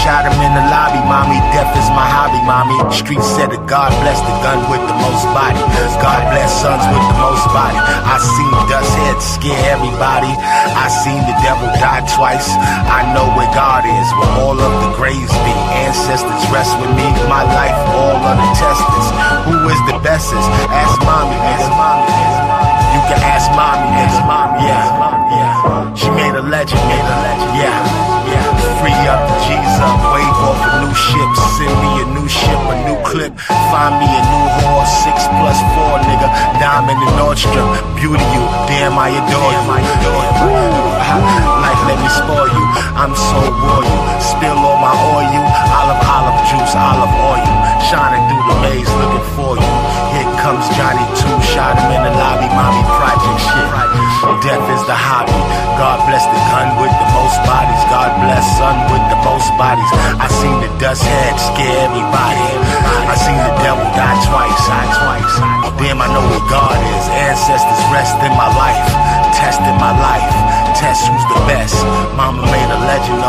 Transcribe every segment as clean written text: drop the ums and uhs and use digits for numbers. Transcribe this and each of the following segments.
shot him in the lobby, mommy. Death is my hobby, mommy. Street said that God bless the gun with the most body. God bless sons with the most body. I seen dust heads scare everybody. I seen the devil die twice. I know where God is, where all of the graves be. Ancestors rest with me, my life, all of the testers. Who is the bestest? Ask mommy, nigga. You can ask mommy, nigga. Yeah. She made a legend, yeah. Free up the G's up, wave off a new ship. Send me a new ship, a new clip. Find me a new horse, 6+4, nigga. Diamond and Nordstrom, beauty you, damn I adore you. Like let me spoil you, I'm so royal. Spill all my oil, olive juice, olive oil. Shining through the maze, looking for you. Here comes Johnny 2, shot him in the lobby, mommy project shit. Death is the hobby. God bless the gun with the most bodies. God bless son with the most bodies. I seen the dust head scare everybody. I seen the devil die twice. Damn, I know where God is. Ancestors rest in my life, test in my life. Test who's the best. Mama made a legend,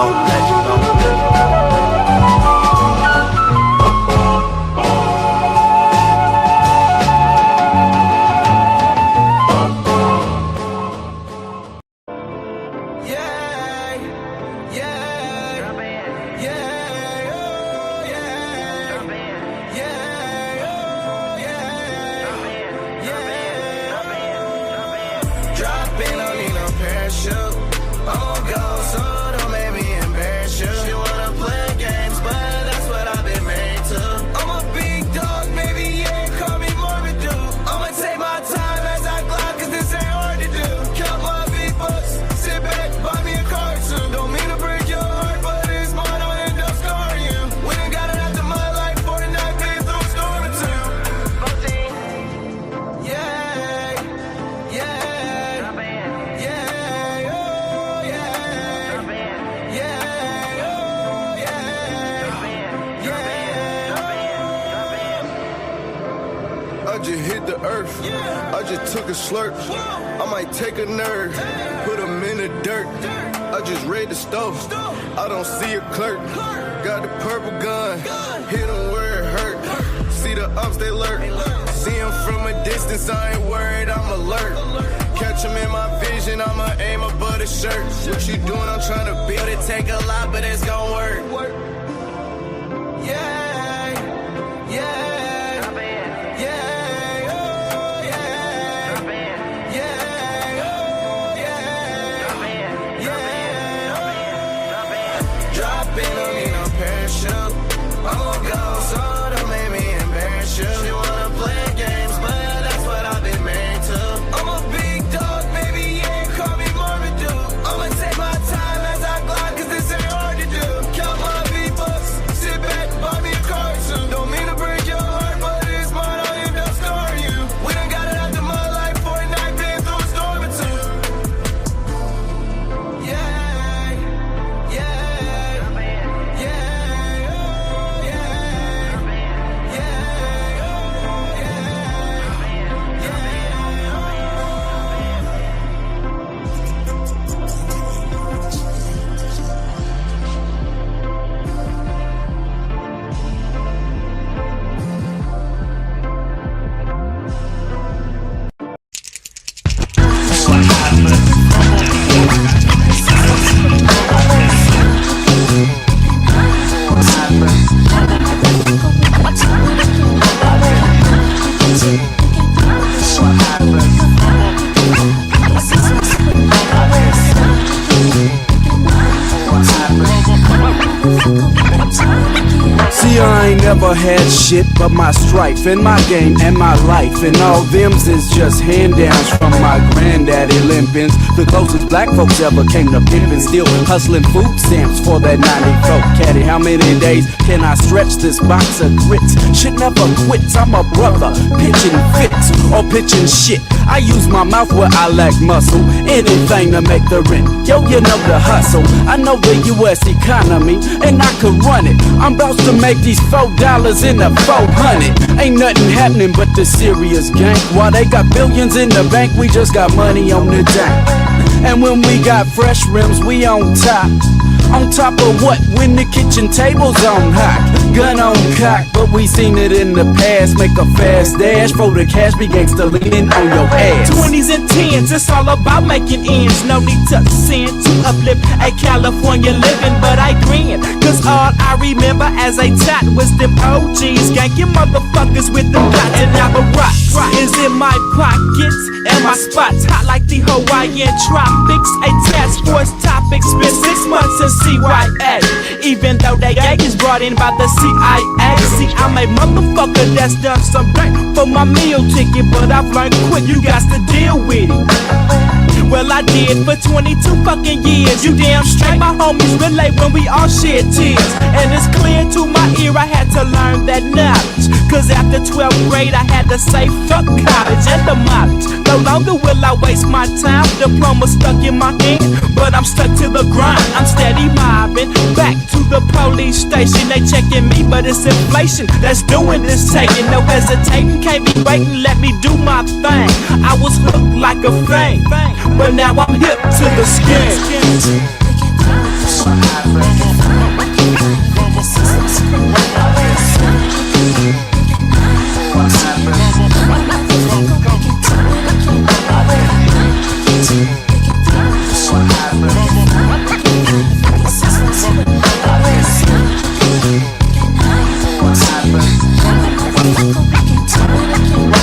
took a slurp, I might take a nerd, put him in the dirt. I just raid the stove, I don't see a clerk. Got the purple gun, hit him where it hurt. See the ups, they lurk. See him from a distance, I ain't worried, I'm alert. Catch him in my vision, I'ma aim above the shirt. What you doing, I'm trying to build it. Take a lot, but it's gon' work. Yeah. See, I ain't never had shit but my strife and my game and my life, and all them's is just hand-downs from my granddaddy limpins. The closest black folks ever came to pimpin', still hustling food stamps for that 94 caddy. How many days can I stretch this box of grits? Shit never quits, I'm a brother, pitching fits or pitching shit. I use my mouth where I lack muscle, anything to make the rent. Yo, you know the hustle, I know the US economy, and I can run it. I'm about to make these $4 in the 400. Ain't nothing happening but the serious gang. While they got billions in the bank, we just got money on the tank. And when we got fresh rims, we on top. On top of what? When the kitchen table's on hot, gun on cock, but we seen it in the past. Make a fast dash for the cash, be gangsta leaning on your ass. 20s and 10s, it's all about making ends. No need to sin to uplift a California living, but I grin, cause all I remember as a tot was them OGs ganking motherfuckers with the plots. And now the rock is in my pockets, and my spots hot like the Hawaiian tropics. A task force topic, spent 6 months in CYA, even though they is brought in by the CIA. See, I'm a motherfucker that's done some dirt for my meal ticket, but I've learned quick, you got to deal with it. Well, I did for 22 fucking years. You damn straight, my homies relate when we all shed tears. And it's clear to my ear I had to learn that knowledge, cause after 12th grade I had to say fuck college and the mileage. No longer will I waste my time, diploma stuck in my hand, but I'm stuck to the grind. I'm steady mobbing, back to the police station. They checking me, but it's inflation that's doing this taking. No hesitating, can't be waiting, let me do my thing. I was hooked like a thing, but now I'm hip to the skin.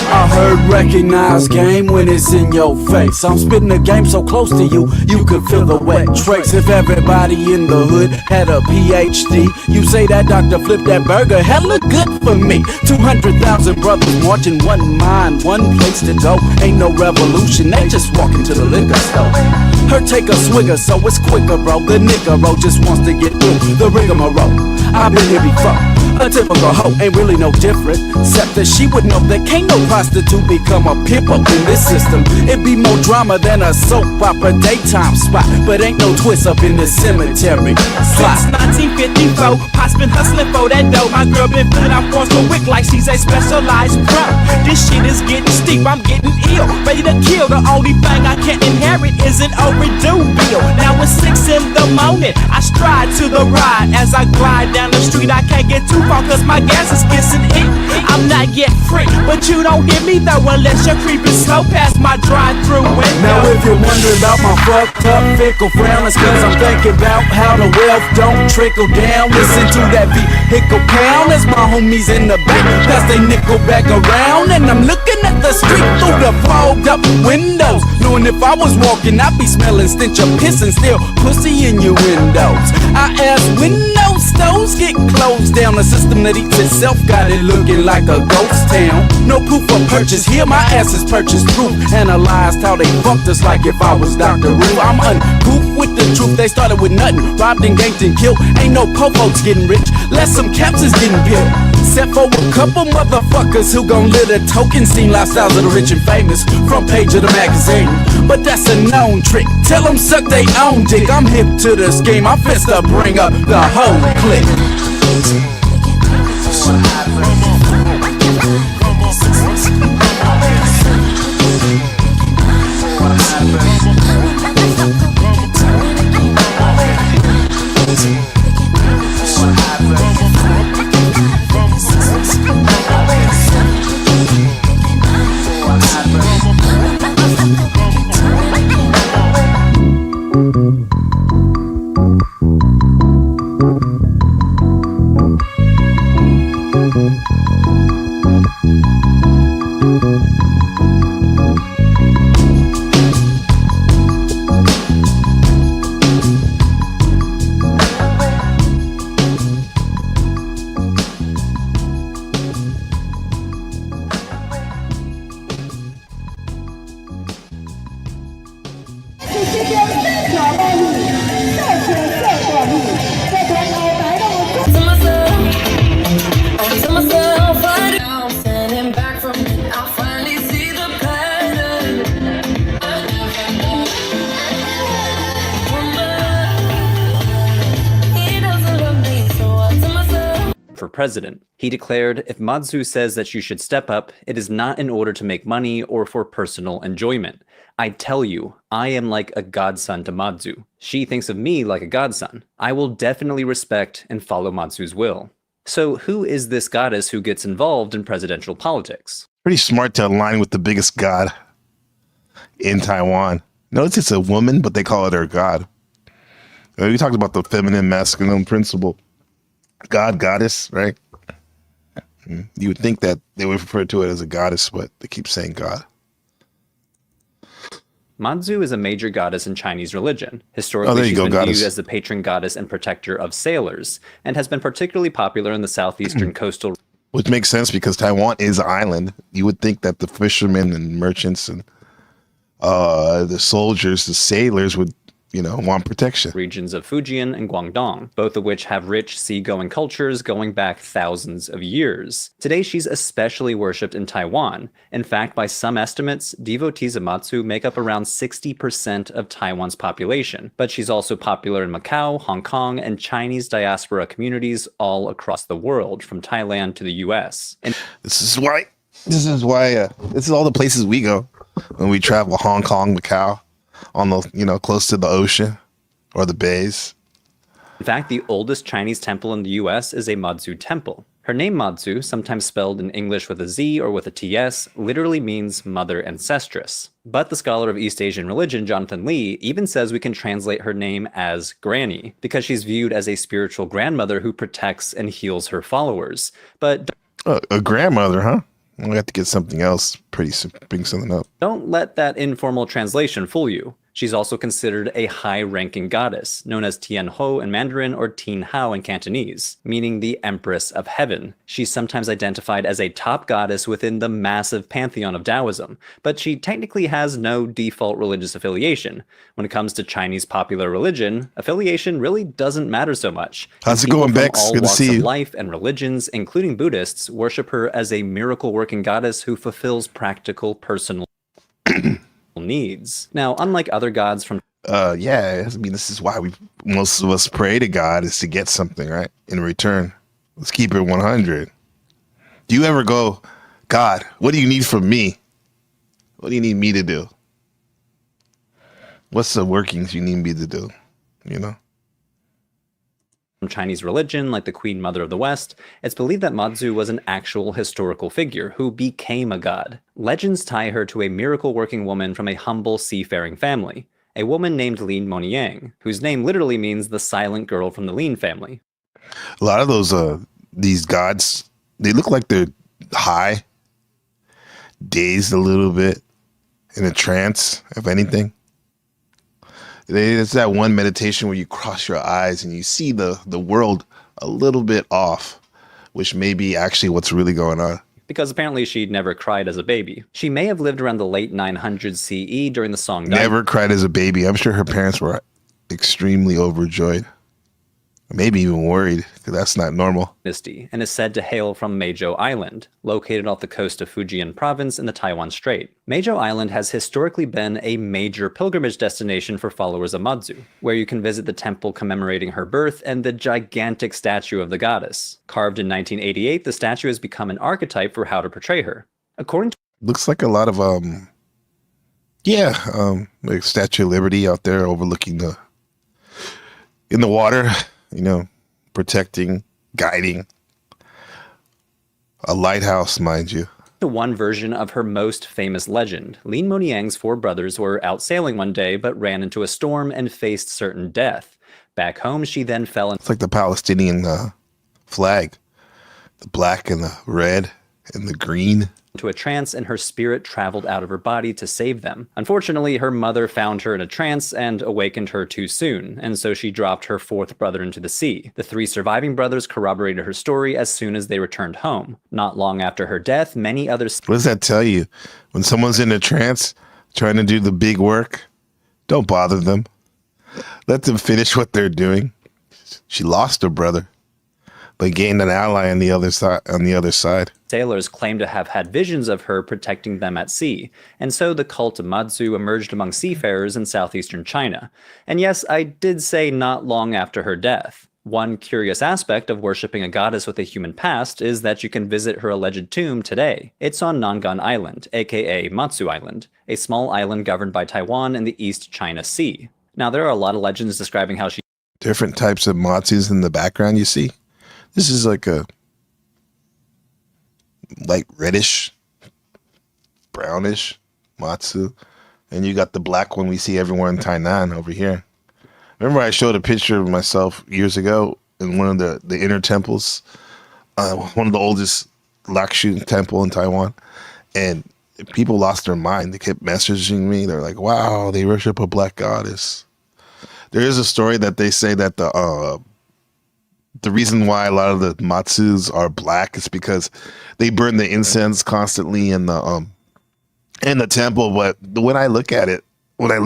I heard recognize game when it's in your face. I'm spitting the game so close to you, you could feel the wet trace. If everybody in the hood had a PhD, you say that doctor flipped that burger, hella good for me. 200,000 brothers marching, one mind, one place to go. Ain't no revolution, they just walk into the liquor store. Her take a swigger, so it's quicker, bro. The nigga just wants to get through the rigmarole. I've been here before. A typical hoe ain't really no different, except that she would know that can't no prostitute become a pimp up in this system. It'd be more drama than a soap opera daytime spot, but ain't no twist up in the cemetery slot. Since 1954, Pop's been hustling for that dough. My girl been filling out forms for wick like she's a specialized pro. This shit is getting steep, I'm getting ill, ready to kill. The only thing I can't inherit is an overdue bill. Now it's 6 in the morning, I stride to the ride. As I glide down the street, I can't get too far cause my gas is kissing it. I'm not yet free, but you don't hear me though unless you're creeping slow past my drive-through window. Now if you're wondering about my fucked up fickle frown, it's cause I'm thinking about how the wealth don't trickle down. Listen to that vehicle pound as my homies in the back pass they nickel back around. And I'm looking at the street through the fogged up windows, knowing if I was walking I'd be smelling stench of piss and still pussy in your windows. I asked when those stores get closed down, the system that eats itself got it looking like a ghost town. No proof of purchase here, my ass is purchased proof. Analyzed how they fucked us like if I was Dr. Roo. I'm uncool with the truth, they started with nothing, robbed and ganked and killed. Ain't no po folks getting rich, less some caps is getting peeled. Except for a couple motherfuckers who gon' live the token scene lifestyles of the rich and famous, front page of the magazine. But that's a known trick, tell them suck they own dick. I'm hip to the scheme, I'm fist to bring up the whole clique. president. He declared, "If Mazu says that you should step up, it is not in order to make money or for personal enjoyment. I tell you, I am like a godson to Mazu. She thinks of me like a godson. I will definitely respect and follow Mazu's will." So who is this goddess who gets involved in presidential politics? Pretty smart to align with the biggest god in Taiwan. Notice it's a woman, but they call it her god. We talked about the feminine masculine principle. God, goddess, right? You would think that they would refer to it as a goddess, but they keep saying God. Mazu is a major goddess in Chinese religion. Historically, she's been viewed as the patron goddess and protector of sailors, and has been particularly popular in the southeastern coastal. Which makes sense because Taiwan is an island. You would think that the fishermen and merchants and the soldiers, the sailors would, want protection. Regions of Fujian and Guangdong, both of which have rich seagoing cultures going back thousands of years. Today, she's especially worshipped in Taiwan. In fact, by some estimates, devotees of Mazu make up around 60% of Taiwan's population. But she's also popular in Macau, Hong Kong, and Chinese diaspora communities all across the world, from Thailand to the US. And this is all the places we go when we travel: Hong Kong, Macau, on the, close to the ocean or the bays. In fact, the oldest Chinese temple in the US is a Mazu temple. Her name Mazu, sometimes spelled in English with a Z or with a TS, literally means mother ancestress. But the scholar of East Asian religion, Jonathan Lee, even says we can translate her name as Granny, because she's viewed as a spiritual grandmother who protects and heals her followers. But a grandmother, huh? We have to get something else, bring something up. Don't let that informal translation fool you. She's also considered a high-ranking goddess, known as Tian Ho in Mandarin or Tin Hao in Cantonese, meaning the Empress of Heaven. She's sometimes identified as a top goddess within the massive pantheon of Taoism, but she technically has no default religious affiliation. When it comes to Chinese popular religion, affiliation really doesn't matter so much. How's it going, Bex? All Good to walks see of you. life and religions, including Buddhists, worship her as a miracle-working goddess who fulfills practical, personal needs. Now, unlike other gods from this is why most of us pray to God, is to get something, right? In return. Let's keep it 100. Do you ever go, God, what do you need from me? What do you need me to do? What's the workings you need me to do? Chinese religion, like the Queen Mother of the West, it's believed that Mazu was an actual historical figure who became a god. Legends tie her to a miracle-working woman from a humble seafaring family, a woman named Lin Moniang, whose name literally means the silent girl from the Lin family. A lot of these gods, they look like they're high, dazed a little bit, in a trance, if anything. It's that one meditation where you cross your eyes and you see the world a little bit off, which may be actually what's really going on. Because apparently she'd never cried as a baby. She may have lived around the late 900s CE during the Song Dynasty. Never cried as a baby. I'm sure her parents were extremely overjoyed. Maybe even worried, because that's not normal. And is said to hail from Mazu Island, located off the coast of Fujian province in the Taiwan Strait. Mazu Island has historically been a major pilgrimage destination for followers of Mazu, where you can visit the temple commemorating her birth and the gigantic statue of the goddess. Carved in 1988, the statue has become an archetype for how to portray her. According to looks like a lot of like Statue of Liberty out there overlooking in the water. Protecting, guiding. A lighthouse, mind you. One version of her most famous legend, Lin Moniang's 4 brothers were out sailing one day but ran into a storm and faced certain death. Back home, she then fell in. It's like the Palestinian flag. The black and the red and the green. Into a trance, and her spirit traveled out of her body to save them. Unfortunately, her mother found her in a trance and awakened her too soon, and so she dropped her 4th brother into the sea. The 3 surviving brothers corroborated her story as soon as they returned home. Not long after her death, many others. What does that tell you? When someone's in a trance, trying to do the big work, don't bother them. Let them finish what they're doing. She lost her brother, but gained an ally on the other side. Sailors claim to have had visions of her protecting them at sea, and so the cult of Mazu emerged among seafarers in southeastern China. And yes, I did say not long after her death. One curious aspect of worshipping a goddess with a human past is that you can visit her alleged tomb today. It's on Nangan Island, aka Mazu Island, a small island governed by Taiwan in the East China Sea. Now, there are a lot of legends describing how she... Different types of Matsus in the background, you see? This is like a light reddish, brownish Matsu. And you got the black one we see everywhere in Tainan over here. Remember I showed a picture of myself years ago in one of the inner temples, one of the oldest Lakshu temple in Taiwan. And people lost their mind. They kept messaging me. They're like, wow, they worship a black goddess. There is a story that they say that the reason why a lot of the Matsus are black is because they burn the incense constantly in the temple. But when I look at it, when I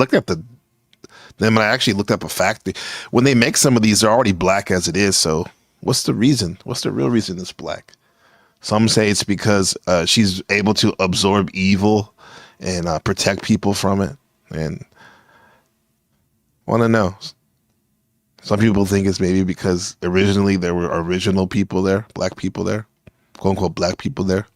actually looked up a fact, when they make some of these, they're already black as it is. So what's the reason? What's the real reason it's black? Some say it's because she's able to absorb evil and protect people from it. And want to know. Some people think it's maybe because originally there were original people there, black people there, quote unquote black people there.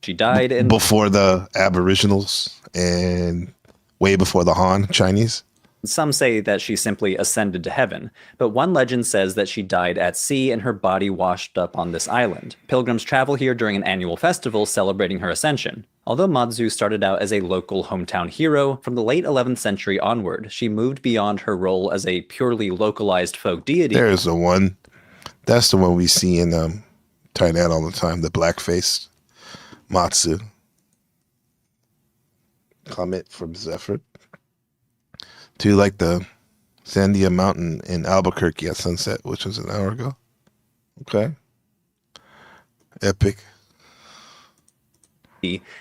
She died in... before the Aboriginals and way before the Han Chinese. Some say that she simply ascended to heaven, but one legend says that she died at sea and her body washed up on this island. Pilgrims travel here during an annual festival celebrating her ascension. Although Mazu started out as a local hometown hero, from the late 11th century onward, she moved beyond her role as a purely localized folk deity. There's the one. That's the one we see in Tainan all the time, the black-faced Matsu. Comment from Zephyr. To like the Sandia Mountain in Albuquerque at sunset, which was an hour ago. Okay. Epic.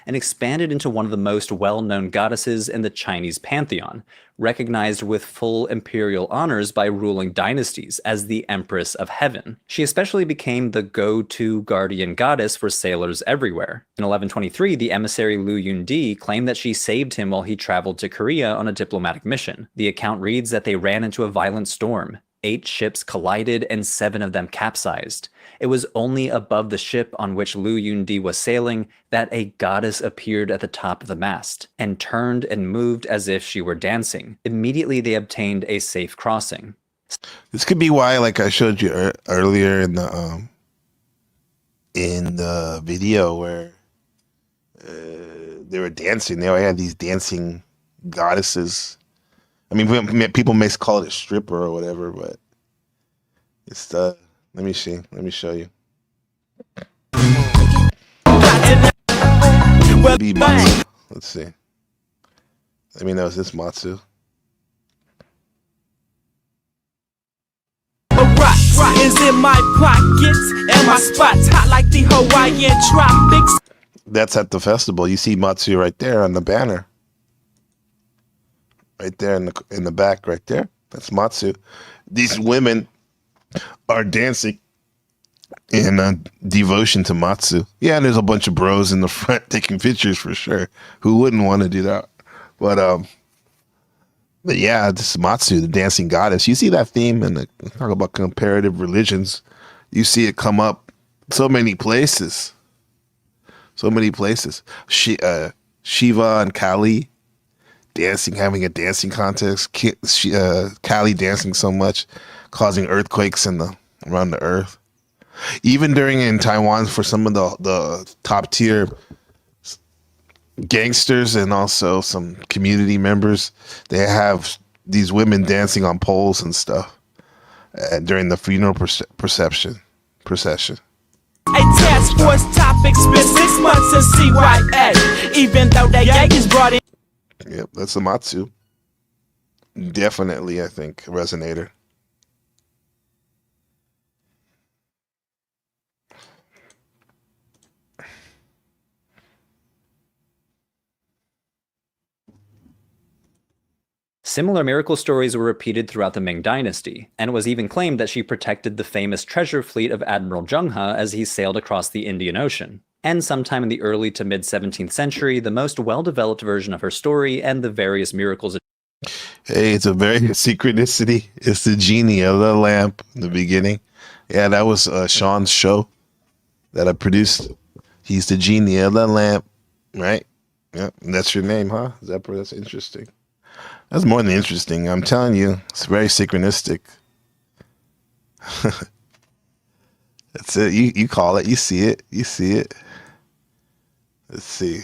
And expanded into one of the most well-known goddesses in the Chinese pantheon, recognized with full imperial honors by ruling dynasties as the Empress of Heaven. She especially became the go-to guardian goddess for sailors everywhere. In 1123, the emissary Liu Yundi claimed that she saved him while he traveled to Korea on a diplomatic mission. The account reads that they ran into a violent storm. 8 ships collided and 7 of them capsized. It was only above the ship on which Liu Yundi was sailing that a goddess appeared at the top of the mast and turned and moved as if she were dancing. Immediately they obtained a safe crossing. This could be why, like I showed you earlier in the video where they were dancing. They had these dancing goddesses. I mean, people may call it a stripper or whatever, but it's the... Let me see. Let me show you. Be Matsu. Let's see. Let me know, is this Matsu? Is in my pockets and my spots hot like the Hawaiian tropics. That's at the festival. You see Matsu right there on the banner. Right there in the back, right there. That's Matsu. These women are dancing in devotion to Matsu. Yeah, and there's a bunch of bros in the front taking pictures for sure. Who wouldn't want to do that? But yeah, this is Matsu, the dancing goddess. You see that theme and talk about comparative religions. You see it come up so many places. So many places. Shiva and Kali dancing, having a dancing contest. Kali dancing so much, causing earthquakes around the earth. Even in Taiwan, for some of the top tier gangsters and also some community members, they have these women dancing on poles and stuff during the funeral procession. A task force topic spent 6 months in CYA, even though that gang is brought in. Yep, that's the Matsu. Definitely, I think, a resonator. Similar miracle stories were repeated throughout the Ming Dynasty, and it was even claimed that she protected the famous treasure fleet of Admiral Zheng He as he sailed across the Indian Ocean. And sometime in the early to mid-17th century, the most well-developed version of her story and the various miracles... Hey, it's a very synchronicity. It's the genie of the lamp in the beginning. Yeah, that was Sean's show that I produced. He's the genie of the lamp, right? Yeah, that's your name, huh? That's interesting. That's more than interesting. I'm telling you, it's very synchronistic. That's it. You call it. You see it. You see it. Let's see.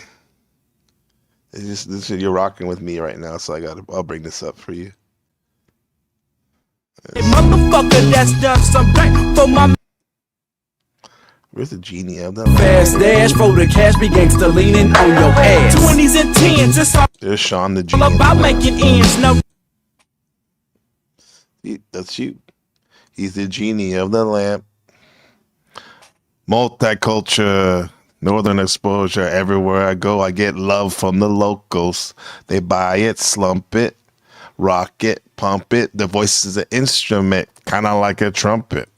You're rocking with me right now, so I'll bring this up for you. Motherfucker that's done some dirt for my Where's the genie of that? Fast dash for the cash, be gangsta leaning on your ass. 20s and 10s, it's all There's Sean the genie. about making ends. No, That's you. He's the genie of the lamp. Multicultural, northern exposure. Everywhere I go, I get love from the locals. They buy it, slump it, rock it, pump it. The voice is an instrument, kind of like a trumpet.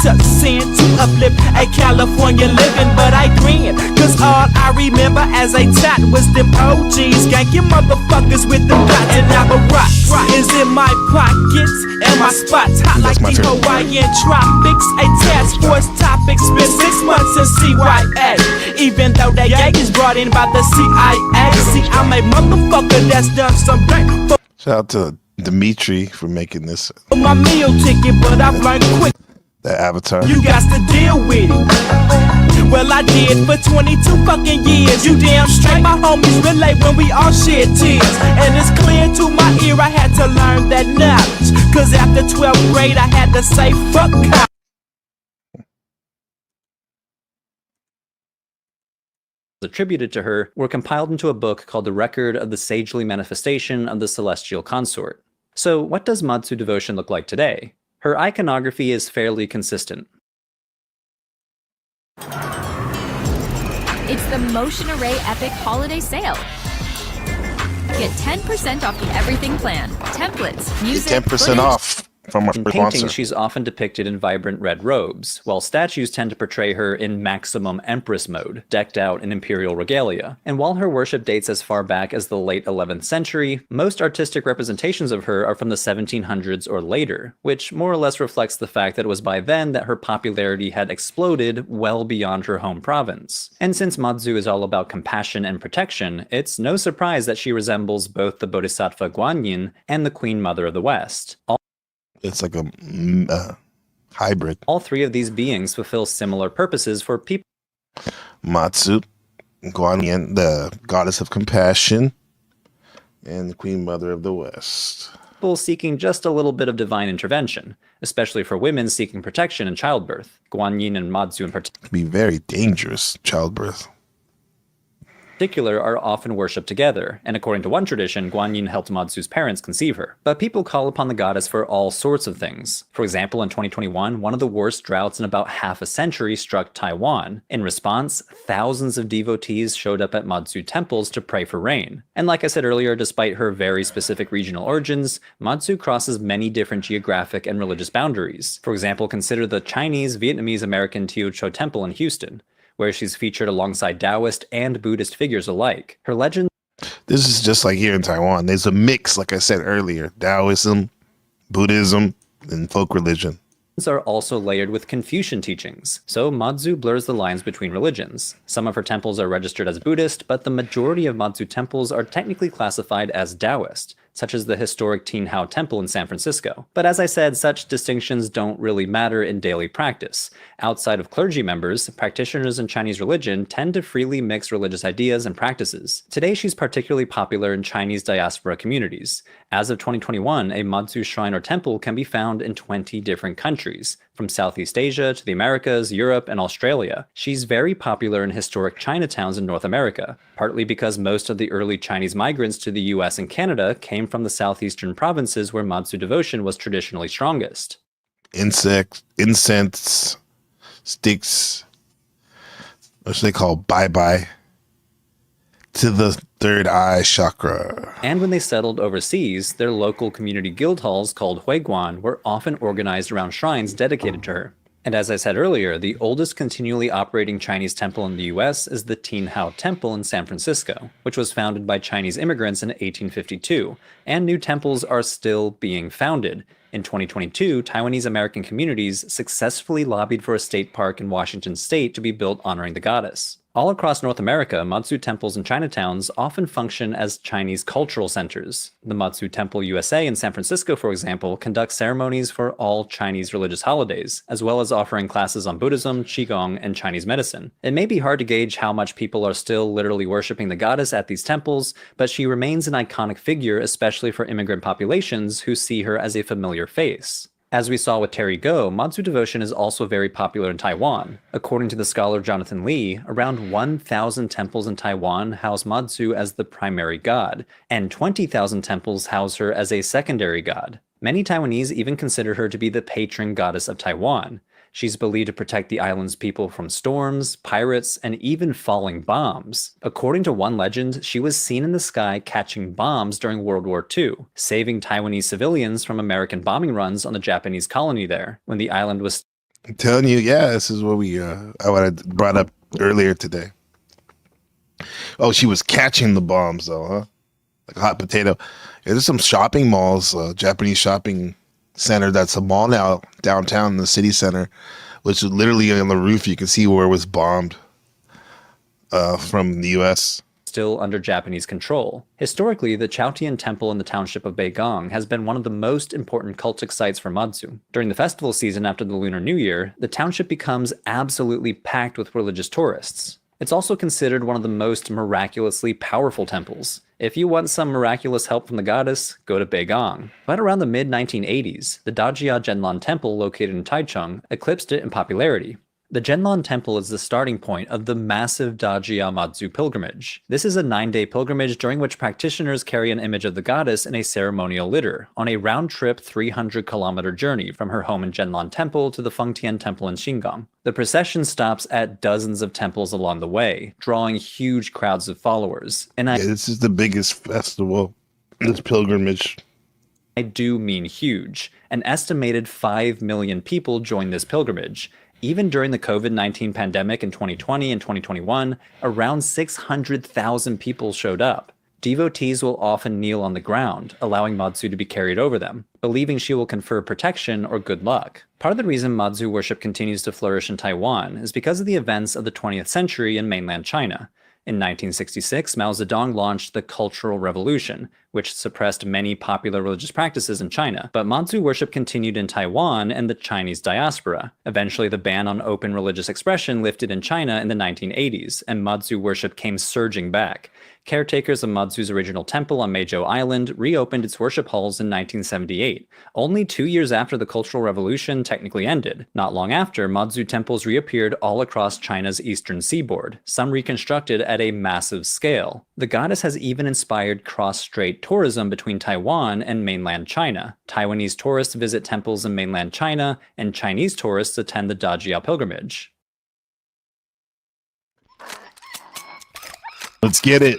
to sin to uplift a California living, but I grin, cause all I remember as a tot was them OGs ganking motherfuckers with the dots. And now the rock is in my pockets and my spots hot like the Hawaiian tropics. A task force topic, spent 6 months in CYA, even though that gang is brought in by the CIA. See, I'm a motherfucker that's done some dirt. Shout out to Dimitri for making this. My meal ticket, but I've learned quick. That avatar. You got to deal with it. Well, I did for 22 fucking years. You damn straight, my homies relate when we all shed tears. And it's clear to my ear I had to learn that knowledge. Cause after 12th grade I had to say fuck college. Attributed to her were compiled into a book called The Record of the Sagely Manifestation of the Celestial Consort. So what does Mazu devotion look like today? Her iconography is fairly consistent. It's the Motion Array Epic Holiday Sale. Get 10% off the everything plan. Templates, music, 10% footage. off from our In sponsor. paintings, she's often depicted in vibrant red robes, while statues tend to portray her in maximum empress mode, decked out in imperial regalia. And while her worship dates as far back as the late 11th century, most artistic representations of her are from the 1700s or later, which more or less reflects the fact that it was by then that her popularity had exploded well beyond her home province. And since Mazu is all about compassion and protection, it's no surprise that she resembles both the Bodhisattva Guanyin and the Queen Mother of the West. It's like a hybrid. All three of these beings fulfill similar purposes for people Mazu, Guanyin, the goddess of compassion, and the Queen Mother of the West. seeking just a little bit of divine intervention, especially for women seeking protection in childbirth. Guanyin and Mazu in Be very dangerous, childbirth. particular are often worshipped together, and according to one tradition, Guanyin helped Mazu's parents conceive her. But people call upon the goddess for all sorts of things. For example, in 2021, one of the worst droughts in about half a century struck Taiwan. In response, thousands of devotees showed up at Mazu temples to pray for rain. And like I said earlier, despite her very specific regional origins, Mazu crosses many different geographic and religious boundaries. For example, consider the Chinese, Vietnamese American Teochew Temple in Houston, where she's featured alongside Taoist and Buddhist figures alike. Her legend This is just like here in Taiwan. There's a mix, like I said earlier, Taoism, Buddhism, and folk religion. are also layered with Confucian teachings, so Mazu blurs the lines between religions. Some of her temples are registered as Buddhist, but the majority of Mazu temples are technically classified as Taoist, such as the historic Tin Hao Temple in San Francisco. But as I said, such distinctions don't really matter in daily practice. Outside of clergy members, practitioners in Chinese religion tend to freely mix religious ideas and practices. Today, she's particularly popular in Chinese diaspora communities. As of 2021, a Mazu shrine or temple can be found in 20 different countries, from Southeast Asia to the Americas, Europe, and Australia. She's very popular in historic Chinatowns in North America, partly because most of the early Chinese migrants to the US and Canada came from the southeastern provinces where Mazu devotion was traditionally strongest. Incense, sticks, what they call bye-bye, to the third eye chakra. And when they settled overseas, their local community guild halls called huiguan were often organized around shrines dedicated to her. And as I said earlier, the oldest continually operating Chinese temple in the US is the Tinhao Temple in San Francisco, which was founded by Chinese immigrants in 1852, and new temples are still being founded. In 2022, Taiwanese American communities successfully lobbied for a state park in Washington state to be built honoring the goddess. All across North America, Mazu temples and Chinatowns often function as Chinese cultural centers. The Mazu Temple USA in San Francisco, for example, conducts ceremonies for all Chinese religious holidays, as well as offering classes on Buddhism, Qigong, and Chinese medicine. It may be hard to gauge how much people are still literally worshipping the goddess at these temples, but she remains an iconic figure, especially for immigrant populations who see her as a familiar face. As we saw with Terry Go, Mazu devotion is also very popular in Taiwan. According to the scholar Jonathan Lee, around 1,000 temples in Taiwan house Mazu as the primary god, and 20,000 temples house her as a secondary god. Many Taiwanese even consider her to be the patron goddess of Taiwan. She's believed to protect the island's people from storms, pirates, and even falling bombs. According to one legend, she was seen in the sky catching bombs during World War II, saving Taiwanese civilians from American bombing runs on the Japanese colony there, when the island was... I'm telling you, yeah, this is what I brought up earlier today. Oh, she was catching the bombs, though, huh? Like a hot potato. Yeah, there's some shopping malls, Japanese shopping center that's a mall now downtown in the city center, which is literally on the roof. You can see where it was bombed from the U.S. Still under Japanese control. Historically, the Chaotian Temple in the township of Beigong has been one of the most important cultic sites for Mazu. During the festival season after the Lunar New Year, the township becomes absolutely packed with religious tourists. It's also considered one of the most miraculously powerful temples. If you want some miraculous help from the goddess, go to Beigong. But around the mid-1980s, the Dajia Zhenlan Temple located in Taichung eclipsed it in popularity. The Zhenlan Temple is the starting point of the massive Dajia Mazu pilgrimage. This is a 9-day pilgrimage during which practitioners carry an image of the goddess in a ceremonial litter on a round-trip 300-kilometer journey from her home in Zhenlan Temple to the Fengtian Temple in Xingang. The procession stops at dozens of temples along the way, drawing huge crowds of followers. And this is the biggest festival, this pilgrimage. I do mean huge. An estimated 5 million people join this pilgrimage. Even during the COVID-19 pandemic in 2020 and 2021, around 600,000 people showed up. Devotees will often kneel on the ground, allowing Mazu to be carried over them, believing she will confer protection or good luck. Part of the reason Mazu worship continues to flourish in Taiwan is because of the events of the 20th century in mainland China. In 1966, Mao Zedong launched the Cultural Revolution, which suppressed many popular religious practices in China. But Mazu worship continued in Taiwan and the Chinese diaspora. Eventually, the ban on open religious expression lifted in China in the 1980s, and Mazu worship came surging back. Caretakers of Mazu's original temple on Meizhou Island reopened its worship halls in 1978, only 2 years after the Cultural Revolution technically ended. Not long after, Mazu temples reappeared all across China's eastern seaboard, some reconstructed at a massive scale. The goddess has even inspired cross-strait tourism between Taiwan and mainland China. Taiwanese tourists visit temples in mainland China, and Chinese tourists attend the Dajia pilgrimage. Let's get it.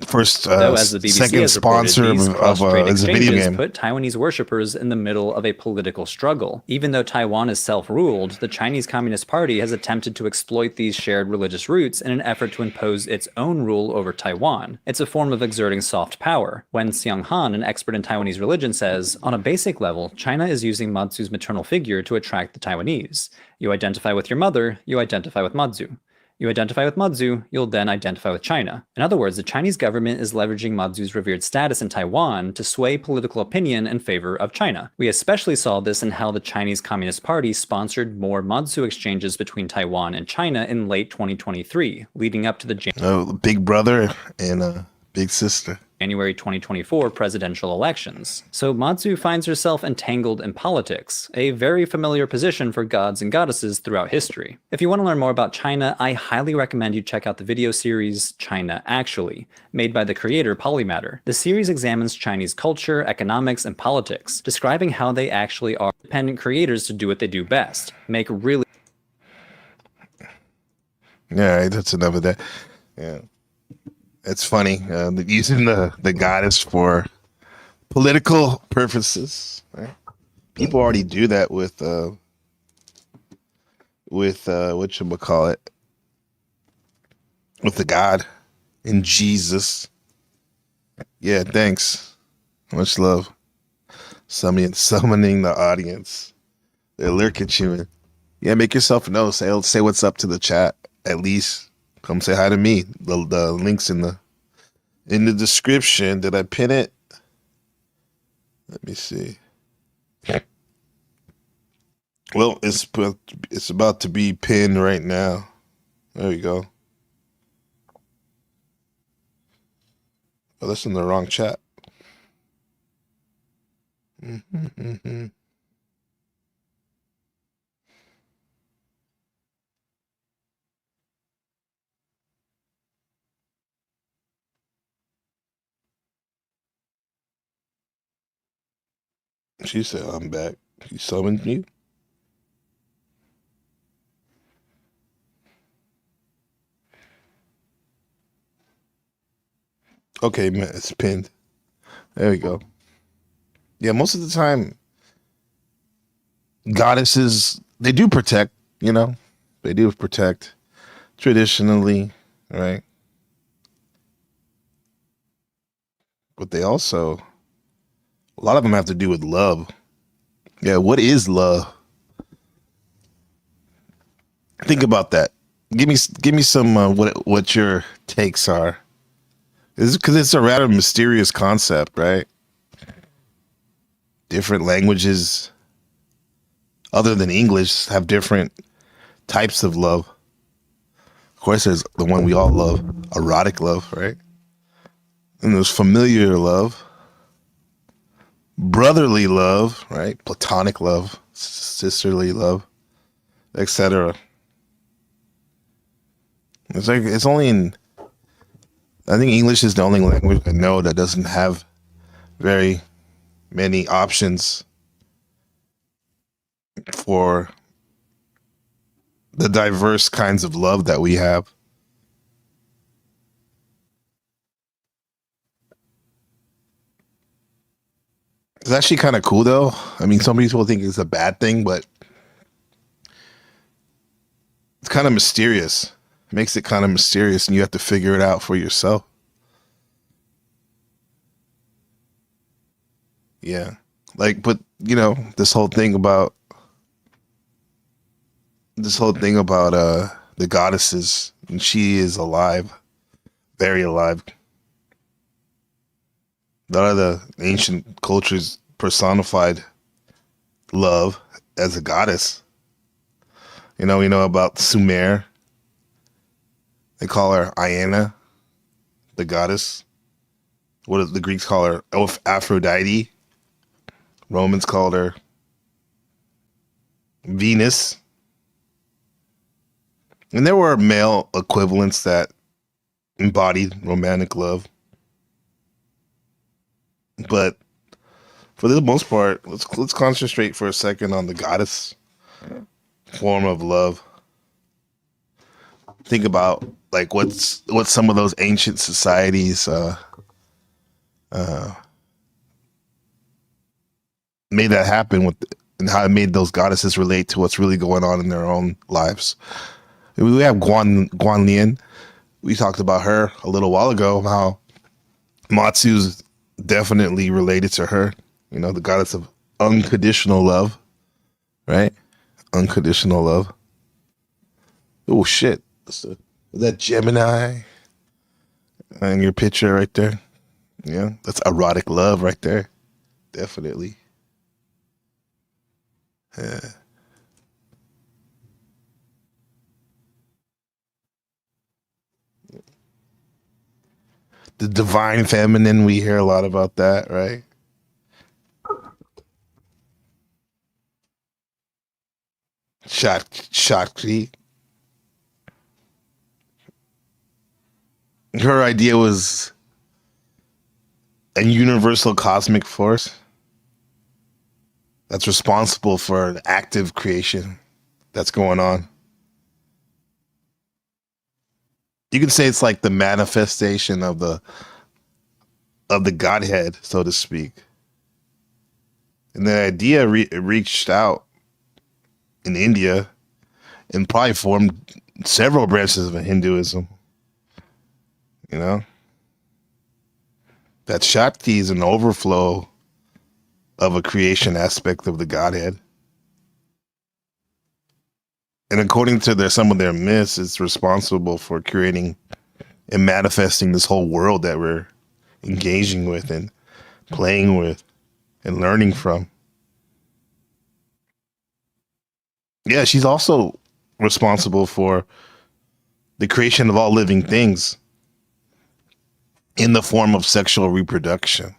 First, Though, as the BBC second has reported, sponsor these of cross-strait is a video exchanges game. put Taiwanese worshippers in the middle of a political struggle. Even though Taiwan is self-ruled, the Chinese Communist Party has attempted to exploit these shared religious roots in an effort to impose its own rule over Taiwan. It's a form of exerting soft power. Wen Xianghan, an expert in Taiwanese religion, says, on a basic level, China is using Mazu's maternal figure to attract the Taiwanese. You identify with your mother, you identify with Mazu. You identify with Mazu, you'll then identify with China. In other words, the Chinese government is leveraging Mazu's revered status in Taiwan to sway political opinion in favor of China. We especially saw this in how the Chinese Communist Party sponsored more Mazu exchanges between Taiwan and China in late 2023, leading up to the Big brother and big sister. January 2024 presidential elections. So Mazu finds herself entangled in politics, a very familiar position for gods and goddesses throughout history. If you want to learn more about China, I highly recommend you check out the video series China Actually, made by the creator Polymatter. The series examines Chinese culture, economics, and politics, describing how they actually are independent creators to do what they do best, make really... Yeah, that's enough of that. Yeah. It's funny using the goddess for political purposes. Right? People already do that with whatchamacallit, with the God in Jesus. Yeah, thanks. Much love. Summoning the audience. They lurk at you. And, yeah, make yourself know. Say what's up to the chat. At least come say hi to me. The link's in the description. Did I pin it? Let me see. Well, it's about to be pinned right now. There we go. Oh, that's in the wrong chat. She said, I'm back. He summoned you? Okay, man, it's pinned. There we go. Yeah, most of the time, goddesses, they do protect, They do protect traditionally, right? But they also, a lot of them have to do with love. Yeah, what is love? Think about that. Give me some what your takes are. Because it's a rather mysterious concept, right? Different languages, other than English, have different types of love. Of course, there's the one we all love, erotic love, right? And there's familiar love, brotherly love, right? Platonic love, sisterly love, etc. It's only in, I think English is the only language I know that doesn't have very many options for the diverse kinds of love that we have. It's actually kind of cool, though. I mean, some people think it's a bad thing, but it's kind of mysterious. It makes it kind of mysterious, and you have to figure it out for yourself. Yeah. But, this whole thing about the goddesses, and she is alive, very alive. A lot of the ancient cultures personified love as a goddess. We know about Sumer. They call her Iana, the goddess. What do the Greeks call her? Aphrodite. Romans called her Venus. And there were male equivalents that embodied romantic love. But for the most part, let's concentrate for a second on the goddess form of love. Think about what some of those ancient societies made that happen with, and how it made those goddesses relate to what's really going on in their own lives. We have Guanlian. We talked about her a little while ago, how Matsu's definitely related to her. The goddess of unconditional love, right? Unconditional love. Oh shit! Is that Gemini in your picture right there? Yeah, that's erotic love right there. Definitely. Yeah. The divine feminine, we hear a lot about that, right? Shakti. Her idea was a universal cosmic force that's responsible for an active creation that's going on. You can say it's like the manifestation of the Godhead, so to speak. And the idea reached out in India and probably formed several branches of Hinduism. You know? That Shakti is an overflow of a creation aspect of the Godhead. And according to some of their myths, it's responsible for creating and manifesting this whole world that we're engaging with and playing with and learning from. Yeah, she's also responsible for the creation of all living things in the form of sexual reproduction.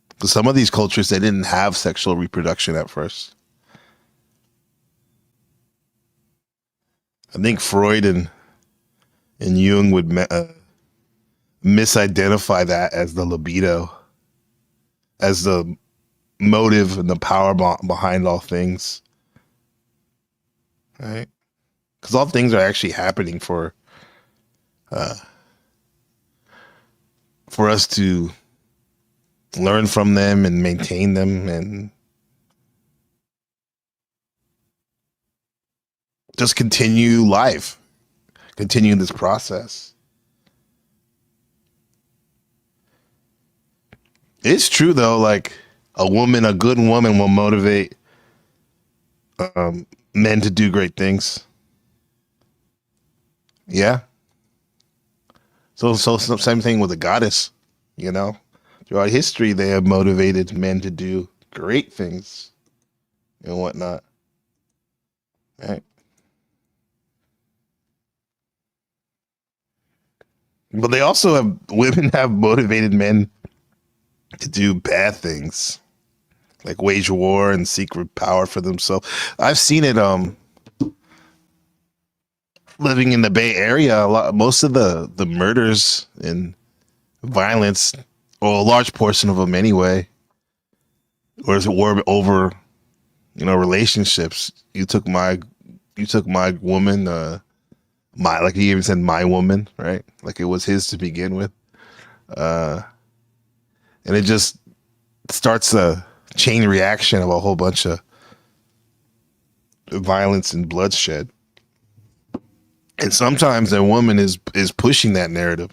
Because some of these cultures, they didn't have sexual reproduction at first. I think Freud and Jung would misidentify that as the libido, as the motive and the power behind all things. Right? Because all things are actually happening for us to learn from them and maintain them and just continue life, continue this process. It's true though, like a good woman will motivate men to do great things. Yeah. So same thing with a goddess, you know. Throughout history, they have motivated men to do great things and whatnot. Right. But they also women have motivated men to do bad things, like wage war and seek power for themselves. I've seen it living in the Bay Area. Most of the murders and violence, or a large portion of them anyway, were over, relationships. You took my woman, like he even said my woman, right? Like it was his to begin with. And it just starts a chain reaction of a whole bunch of violence and bloodshed. And sometimes a woman is pushing that narrative.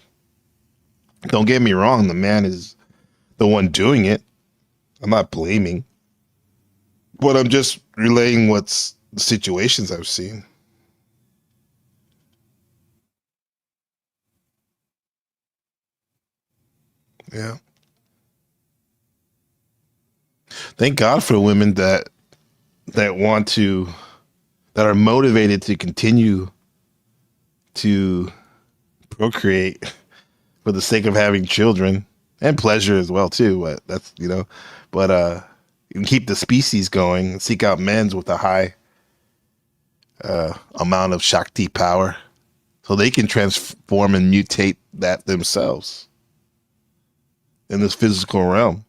Don't get me wrong, the man is the one doing it. I'm not blaming. But I'm just relaying what's the situations I've seen. Yeah. Thank God for women that are motivated to continue to procreate for the sake of having children and pleasure as well too. But that's, you can keep the species going, seek out men's with a high amount of Shakti power so they can transform and mutate that themselves in this physical realm.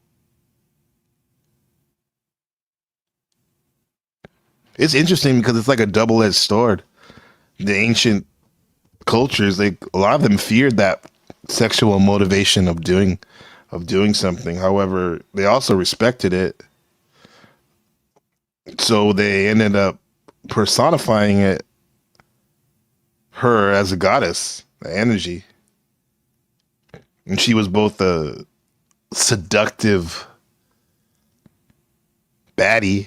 It's interesting because it's like a double-edged sword. The ancient cultures, a lot of them feared that sexual motivation of doing something. However, they also respected it. So they ended up personifying her as a goddess, the energy. And she was both a seductive baddie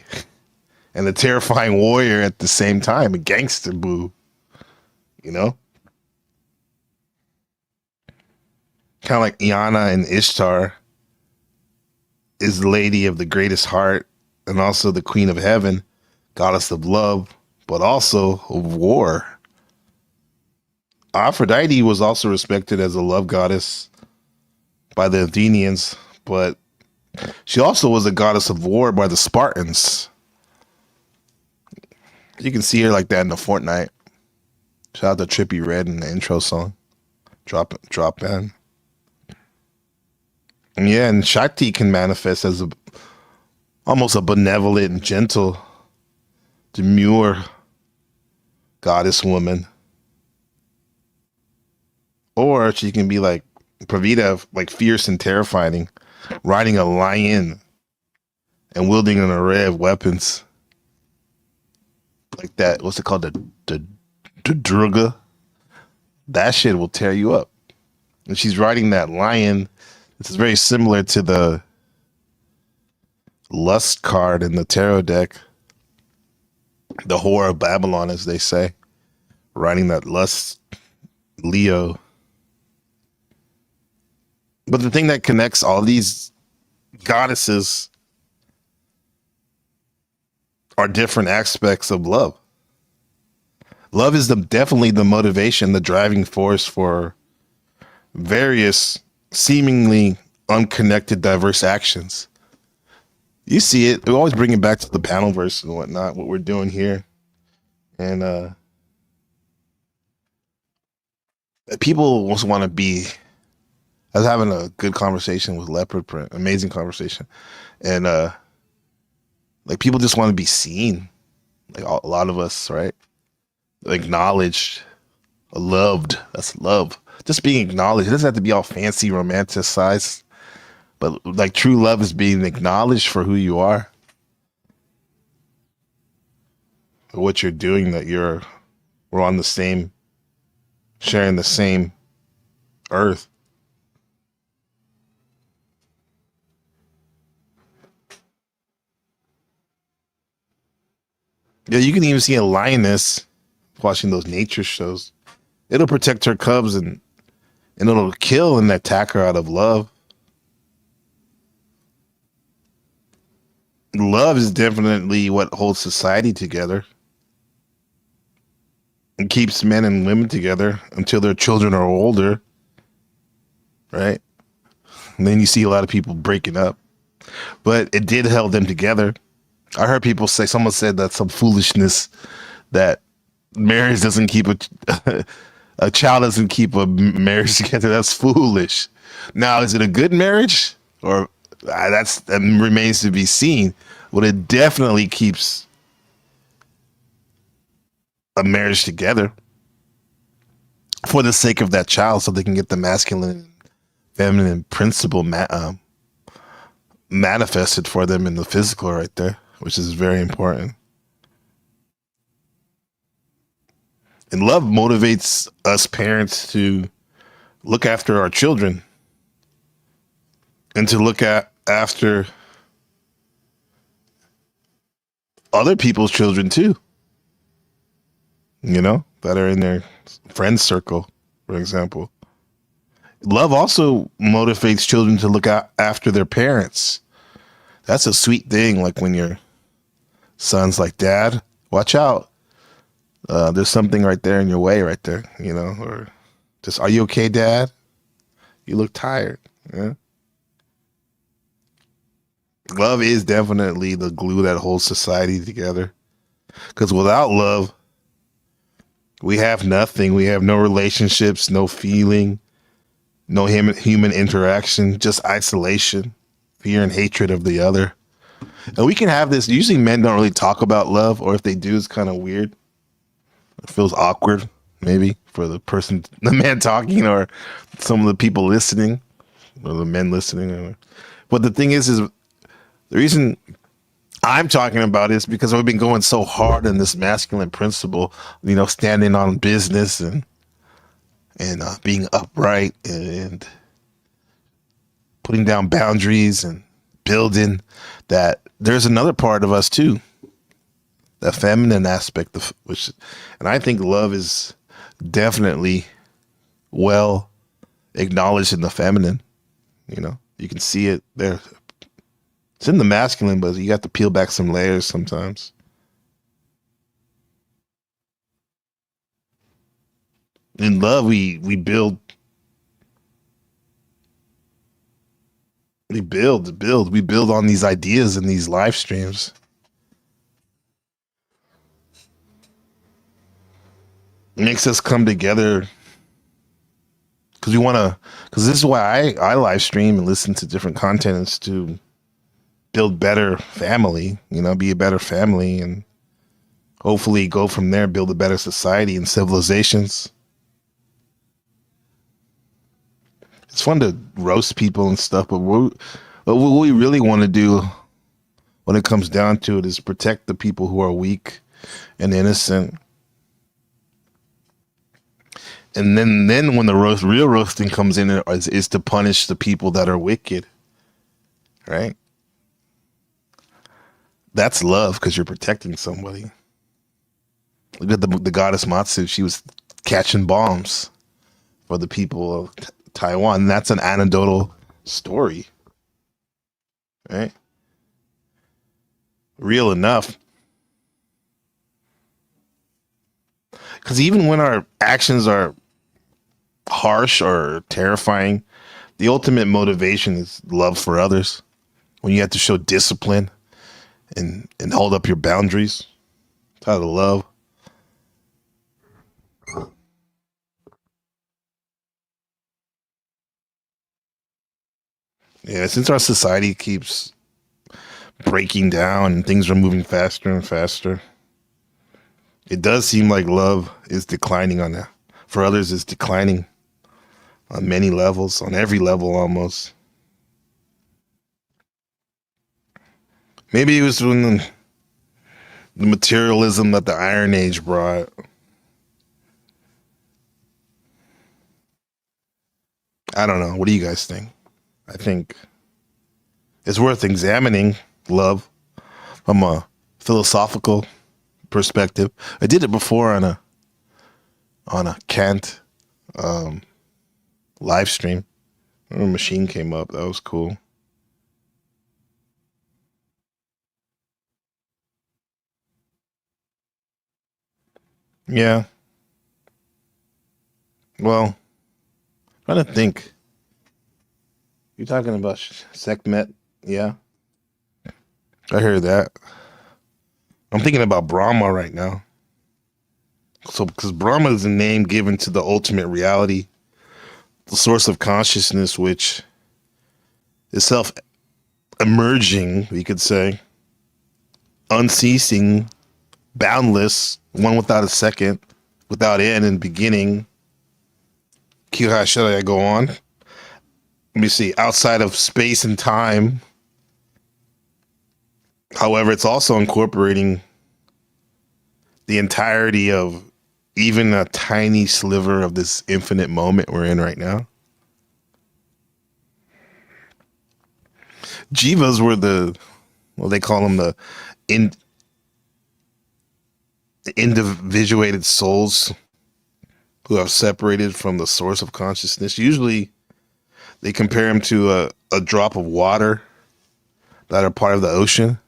and a terrifying warrior at the same time, a gangster boo, Kind of like Iana and Ishtar is the lady of the greatest heart and also the queen of heaven, goddess of love, but also of war. Aphrodite was also respected as a love goddess by the Athenians, but she also was a goddess of war by the Spartans. You can see her like that in the Fortnite. Shout out to Trippie Redd in the intro song. Drop in. Yeah, and Shakti can manifest as almost a benevolent and gentle, demure goddess woman. Or she can be like Pravita, like fierce and terrifying, riding a lion and wielding an array of weapons like that. What's it called? The druga. That shit will tear you up. And she's riding that lion. This is very similar to the lust card in the tarot deck. The whore of Babylon, as they say. Riding that lust Leo. But the thing that connects all these goddesses are different aspects of love. Love is definitely the motivation, the driving force for various seemingly unconnected, diverse actions. You see it. We always bring it back to the panel verse and whatnot, what we're doing here. And people also want to be. I was having a good conversation with Leopard Print, amazing conversation. And like people just want to be seen. Like a lot of us, right? Acknowledged, loved. That's love. Just being acknowledged. It doesn't have to be all fancy, romanticized. But like true love is being acknowledged for who you are. What you're doing, that we're on the same, sharing the same earth. Yeah, you can even see a lioness watching those nature shows. It'll protect her cubs and it'll kill and attack her out of love. Love is definitely what holds society together and keeps men and women together until their children are older, right? And then you see a lot of people breaking up, but it did hold them together. I heard people say, someone said that some foolishness that marriage doesn't keep a child doesn't keep a marriage together. That's foolish. Now, is it a good marriage? Or that remains to be seen. But it definitely keeps a marriage together for the sake of that child, so they can get the masculine, feminine principle manifested for them in the physical right there, which is very important. And love motivates us parents to look after our children and to look after other people's children too, you know, that are in their friend circle, for example. Love also motivates children to look after their parents. That's a sweet thing. Like when your son's like, Dad, watch out. There's something right there in your way right there, you know, or just, are you okay, Dad? You look tired. Yeah. Love is definitely the glue that holds society together. Because without love, we have nothing. We have no relationships, no feeling, no human interaction, just isolation, fear and hatred of the other. And we can have this. Usually men don't really talk about love, or if they do, it's kind of weird. It feels awkward, maybe, for the man talking, or some of the people listening, or the men listening. But the thing is the reason I'm talking about is because we've been going so hard in this masculine principle, you know, standing on business and being upright and putting down boundaries and building, that there's another part of us too, that feminine aspect of which, and I think love is definitely well acknowledged in the feminine. You know, you can see it there. It's in the masculine, but you have to peel back some layers sometimes. In love, we build. We build on these ideas and these live streams. It makes us come together because this is why I live stream and listen to different content, is to build better family, you know, be a better family, and hopefully go from there, build a better society and civilizations. It's fun to roast people and stuff, but what we really want to do, when it comes down to it, is protect the people who are weak and innocent. And then when the real roasting comes in, is to punish the people that are wicked, right? That's love, because you're protecting somebody. Look at the goddess Mazu. She was catching bombs for the people of Taiwan. That's an anecdotal story, right? Real enough. Because even when our actions are harsh or terrifying, the ultimate motivation is love for others. When you have to show discipline and hold up your boundaries, it's out of love. Yeah, since our society keeps breaking down and things are moving faster and faster, it does seem like love is declining on that. For others, it's declining on many levels, on every level almost. Maybe it was when the materialism that the Iron Age brought. I don't know. What do you guys think? I think it's worth examining love from a philosophical perspective. I did it before on a Kant live stream. A machine came up. That was cool. Yeah. Well, I'm trying to think. You're talking about Sekhmet? Yeah. I heard that. I'm thinking about Brahma right now. So, because Brahma is a name given to the ultimate reality, the source of consciousness, which is self-emerging, we could say, unceasing, boundless, one without a second, without end and beginning. Should I go on? Let me see. Outside of space and time. However, it's also incorporating the entirety of even a tiny sliver of this infinite moment we're in right now. Jivas were they call them the individuated souls who are separated from the source of consciousness. Usually they compare them to a drop of water that are part of the ocean.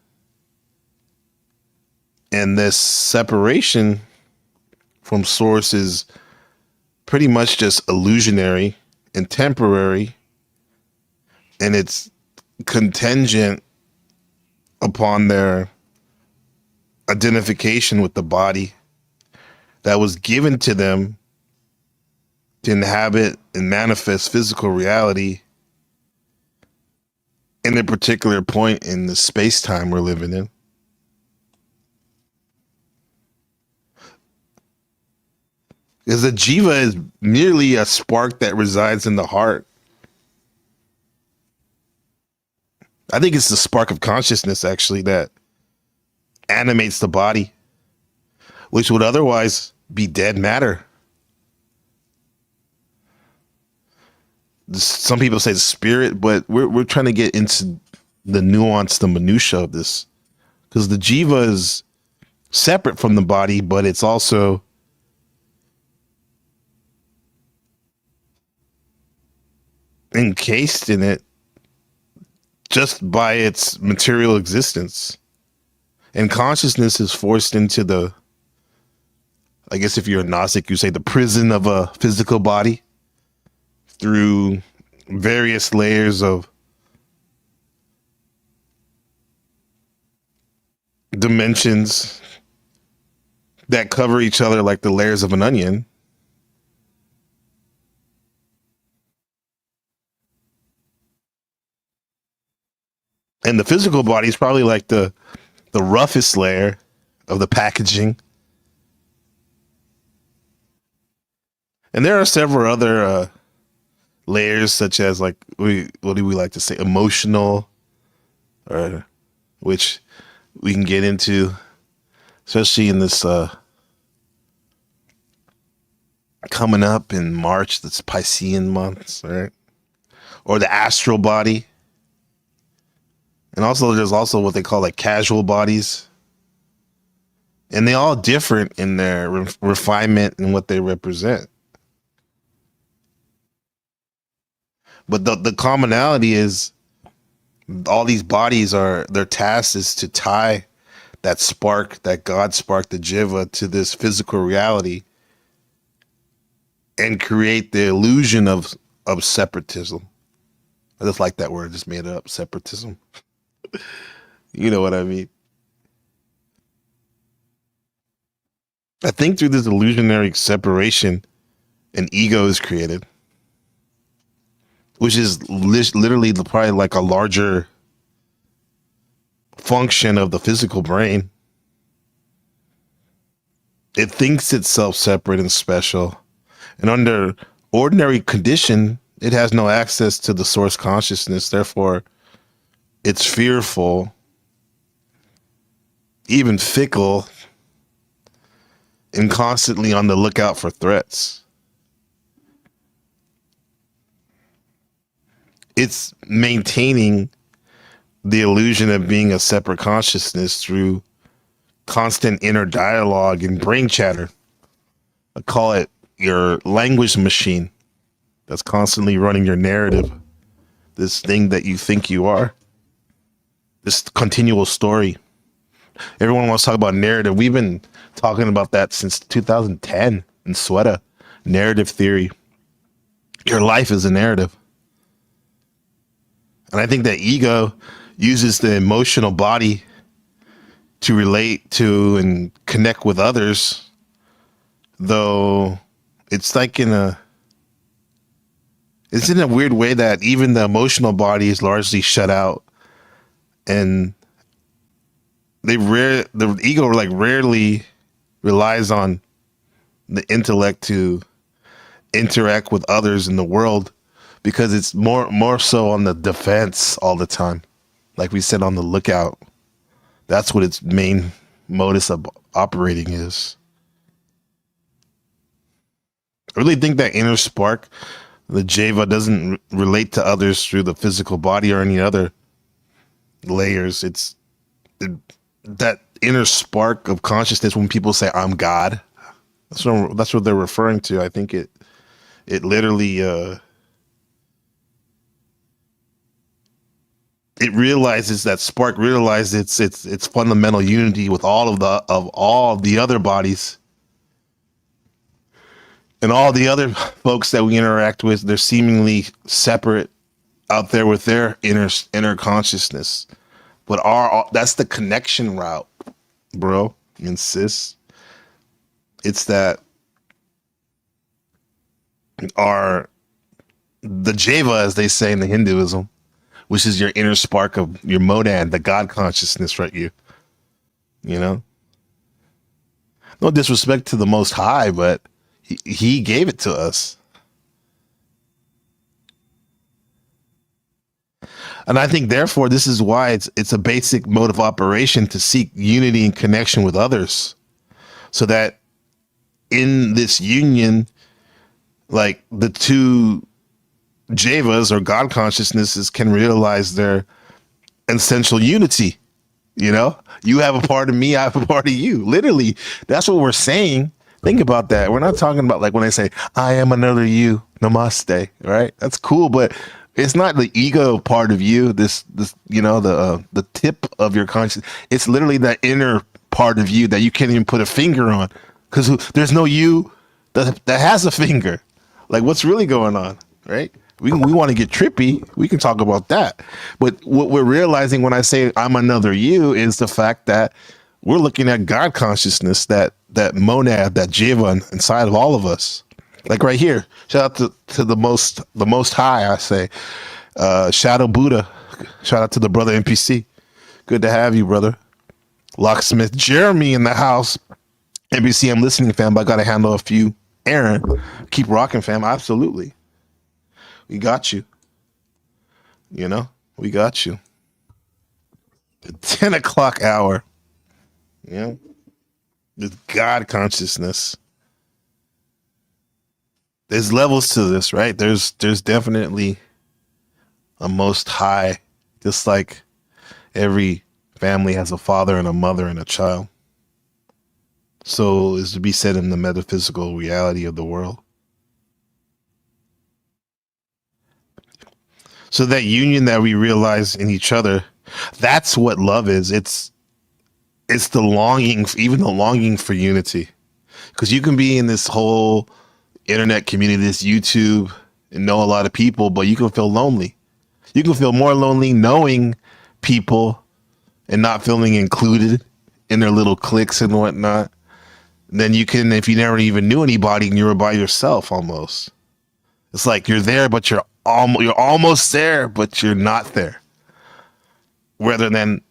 And this separation from source is pretty much just illusionary and temporary. And it's contingent upon their identification with the body that was given to them to inhabit and manifest physical reality in a particular point in the space-time we're living in. Because a jiva is merely a spark that resides in the heart. I think it's the spark of consciousness, actually, that animates the body, which would otherwise be dead matter. Some people say the spirit, but we're trying to get into the nuance, the minutia of this, because the jiva is separate from the body, but it's also encased in it just by its material existence. And consciousness is forced into the, I guess if you're a Gnostic, you say the prison of a physical body through various layers of dimensions that cover each other like the layers of an onion. And the physical body is probably like the roughest layer of the packaging. And there are several other layers, such as like what do we like to say, emotional, or which we can get into, especially in this coming up in March, that's Piscean months, right? Or the astral body. And also there's also what they call like casual bodies. And they all different in their refinement and what they represent. But the commonality is all these bodies are, their task is to tie that spark, that God spark, the Jiva, to this physical reality and create the illusion of separatism. I just like that word, just made it up, separatism. You know what I mean? I think through this illusionary separation, an ego is created, which is literally probably like a larger function of the physical brain. It thinks itself separate and special. And under ordinary condition, it has no access to the source consciousness. Therefore, it's fearful, even fickle, and constantly on the lookout for threats. It's maintaining the illusion of being a separate consciousness through constant inner dialogue and brain chatter. I call it your language machine that's constantly running your narrative, this thing that you think you are, this continual story. Everyone wants to talk about narrative. We've been talking about that since 2010 in Sweta, narrative theory. Your life is a narrative. And I think that ego uses the emotional body to relate to and connect with others, though it's like it's in a weird way that even the emotional body is largely shut out, and the ego like rarely relies on the intellect to interact with others in the world, because it's more so on the defense all the time. Like we said, on the lookout. That's what its main modus of operating is. I really think that inner spark, the Jiva, doesn't relate to others through the physical body or any other layers. That inner spark of consciousness, when people say I'm God, that's what they're referring to. I think it literally it realizes, that spark realizes its fundamental unity with all of the other bodies and all the other folks that we interact with. They're seemingly separate out there with their inner consciousness, but that's the connection route, bro and sis. It's that the Jiva, as they say in the Hinduism, which is your inner spark of your monad, the God consciousness, right? You know, no disrespect to the Most High, but he gave it to us. And I think, therefore, this is why it's a basic mode of operation to seek unity and connection with others, so that in this union, like the two Jivas or God consciousnesses can realize their essential unity. You know, you have a part of me, I have a part of you. Literally, that's what we're saying. Think about that. We're not talking about like when I say, I am another you, namaste, right? That's cool, but it's not the ego part of you, this you know, the tip of your conscience. It's literally that inner part of you that you can't even put a finger on, because there's no you that has a finger. Like, what's really going on, right? We want to get trippy. We can talk about that. But what we're realizing when I say I'm another you is the fact that we're looking at God consciousness, that monad, that Jiva inside of all of us. Like right here, shout out to the most high, I say. Shadow Buddha, shout out to the brother NPC. Good to have you, brother. Locksmith Jeremy in the house. NPC, I'm listening, fam, but I got to handle a few. Aaron, keep rocking, fam. Absolutely. We got you. You know, we got you. The 10 o'clock hour. You know? The God consciousness. There's levels to this, right? There's definitely a most high, just like every family has a father and a mother and a child. So is to be said in the metaphysical reality of the world. So that union that we realize in each other, that's what love is. It's the longing, even the longing for unity. Because you can be in this whole internet community, this YouTube, and know a lot of people, but you can feel lonely. You can feel more lonely knowing people and not feeling included in their little cliques and whatnot than you can if you never even knew anybody and you were by yourself almost. It's like you're there, but you're almost there, but you're not there. Rather than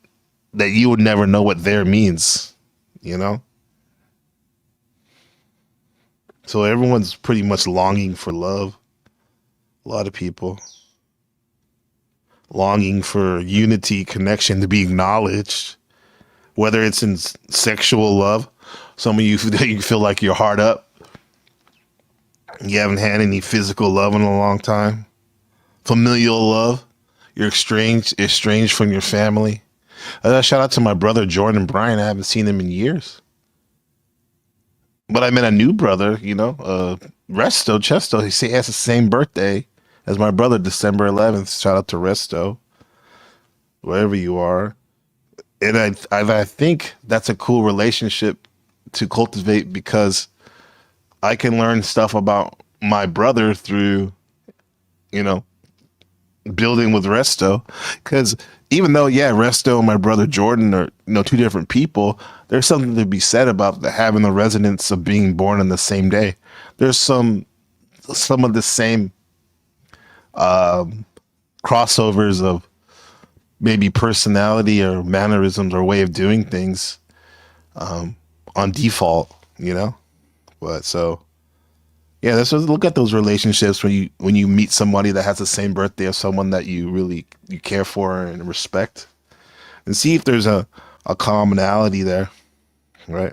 that you would never know what there means, you know? So everyone's pretty much longing for love. A lot of people. Longing for unity, connection, to be acknowledged. Whether it's in sexual love. Some of you feel like you're hard up. You haven't had any physical love in a long time. Familial love. You're estranged from your family. Shout out to my brother, Jordan Bryan. I haven't seen him in years. But I met a new brother, you know, Chesto. He has the same birthday as my brother, December 11th. Shout out to Resto, wherever you are. And I think that's a cool relationship to cultivate because I can learn stuff about my brother through, you know, building with Resto. Because even though, yeah, Resto and my brother Jordan are, you know, two different people, there's something to be said about having the resonance of being born on the same day. There's some of the same crossovers of maybe personality or mannerisms or way of doing things on default, you know? But so, yeah, let's just look at those relationships when you meet somebody that has the same birthday as someone that you care for and respect, and see if there's a commonality there, right?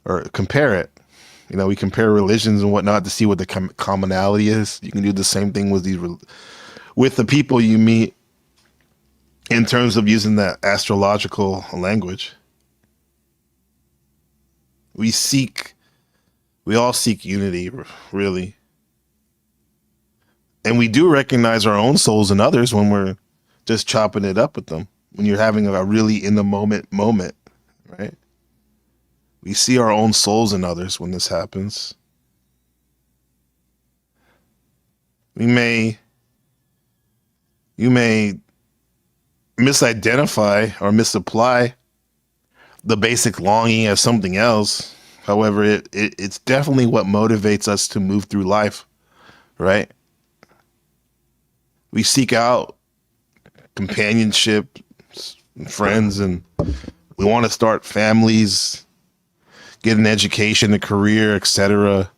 Or compare it. You know, we compare religions and whatnot to see what the commonality is. You can do the same thing with with the people you meet in terms of using that astrological language. We all seek unity, really. And we do recognize our own souls in others when we're just chopping it up with them. When you're having a really in the moment, right? We see our own souls in others when this happens. You may misidentify or misapply the basic longing as something else. However, it's definitely what motivates us to move through life, right? We seek out companionship, friends, and we want to start families, get an education, a career, etc.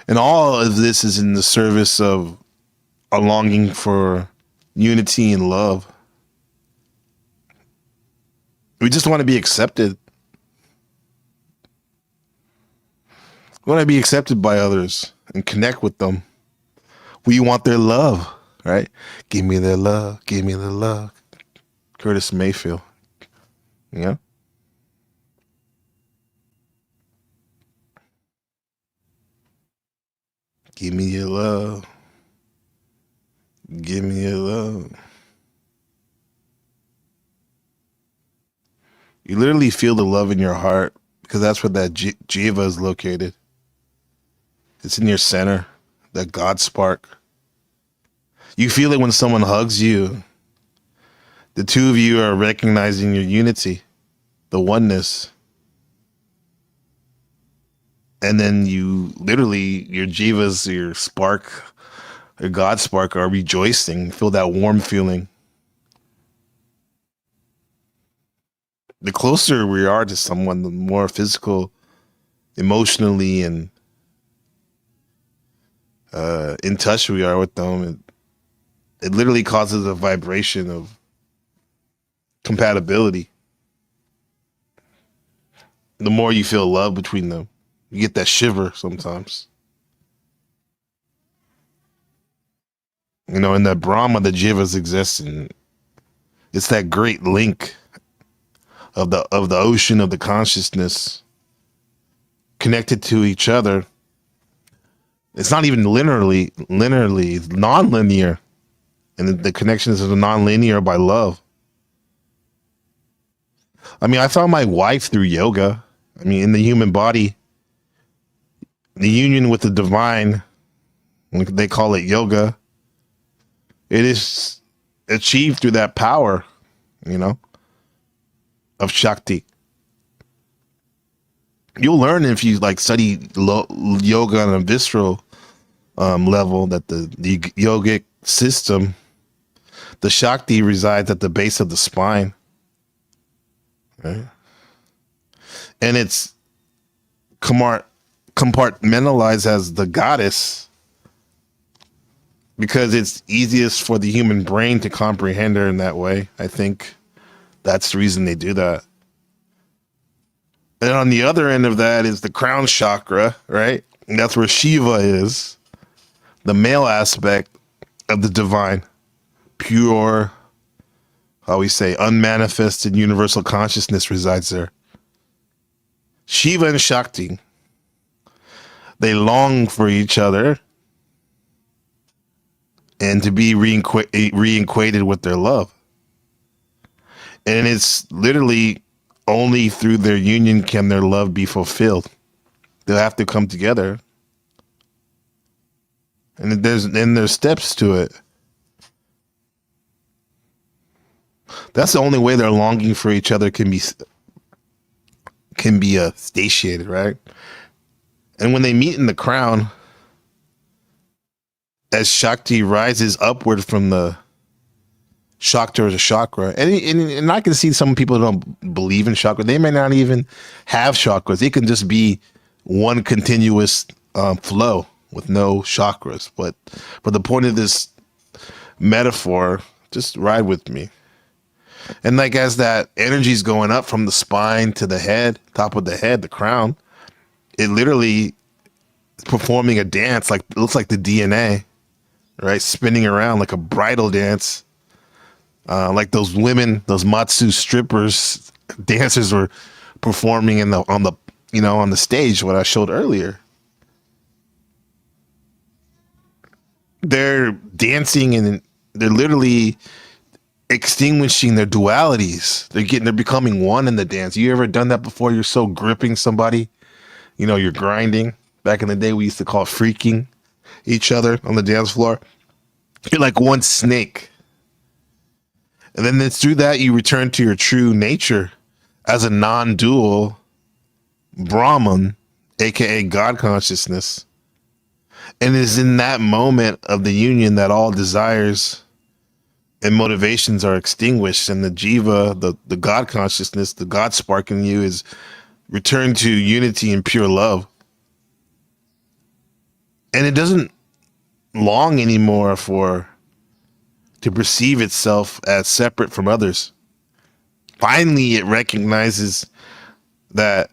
And all of this is in the service of a longing for unity and love. We just want to be accepted. We want to be accepted by others and connect with them. We want their love, right? Give me their love. Give me the love. Curtis Mayfield. Yeah. Give me your love. Give me your love. You literally feel the love in your heart because that's where that Jiva is located. It's in your center, that God spark. You feel it when someone hugs you. The two of you are recognizing your unity, the oneness. And then you literally, your Jivas, your spark, your God spark are rejoicing. Feel that warm feeling. The closer we are to someone, the more physical, emotionally, and in touch we are with them. It literally causes a vibration of compatibility. The more you feel love between them, you get that shiver sometimes. You know, in the Brahma, the Jivas exist, and it's that great link of the ocean of the consciousness connected to each other. It's not even linearly, it's non-linear, and the connections are non-linear by love. I mean, I found my wife through yoga. I mean, in the human body, the union with the divine, they call it yoga. It is achieved through that power, you know, of Shakti. You'll learn if you like study yoga on a visceral level that the yogic system, the Shakti resides at the base of the spine. Right? And it's compartmentalized as the goddess because it's easiest for the human brain to comprehend her in that way. I think that's the reason they do that. And on the other end of that is the crown chakra, right? And that's where Shiva is, the male aspect of the divine, pure, how we say, unmanifested universal consciousness resides there. Shiva and Shakti, they long for each other and to be reacquainted with their love. And it's literally only through their union can their love be fulfilled. They'll have to come together. And there's steps to it. That's the only way their longing for each other can be satiated, right? And when they meet in the crown, as Shakti rises upward from the chakra to chakra, and I can see some people don't believe in chakra. They may not even have chakras. It can just be one continuous flow with no chakras. But for the point of this metaphor, just ride with me. And like as that energy's going up from the spine to the head, top of the head, the crown, it literally is performing a dance, like it looks like the DNA, right? Spinning around like a bridal dance. Like those women, those Mazu strippers, dancers were performing on the stage, what I showed earlier. They're dancing and they're literally extinguishing their dualities. They're becoming one in the dance. You ever done that before? You're so gripping somebody, you're grinding. Back in the day, we used to call it freaking each other on the dance floor. You're like one snake. And then it's through that you return to your true nature as a non-dual Brahman, aka God consciousness. And it is in that moment of the union that all desires and motivations are extinguished, and the jiva, the God consciousness, the God spark in you is returned to unity and pure love. And it doesn't long anymore to perceive itself as separate from others. Finally, it recognizes that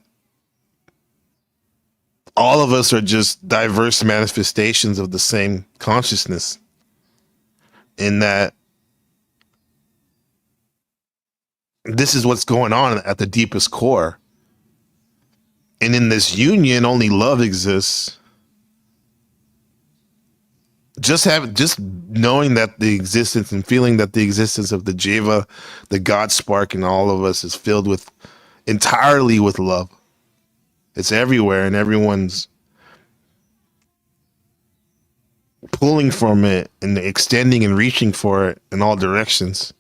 all of us are just diverse manifestations of the same consciousness, in that this is what's going on at the deepest core. And in this union, only love exists. Just knowing that the existence and feeling that the existence of the Jiva, the God spark in all of us, is filled with entirely with love. It's everywhere, and everyone's pulling from it and extending and reaching for it in all directions.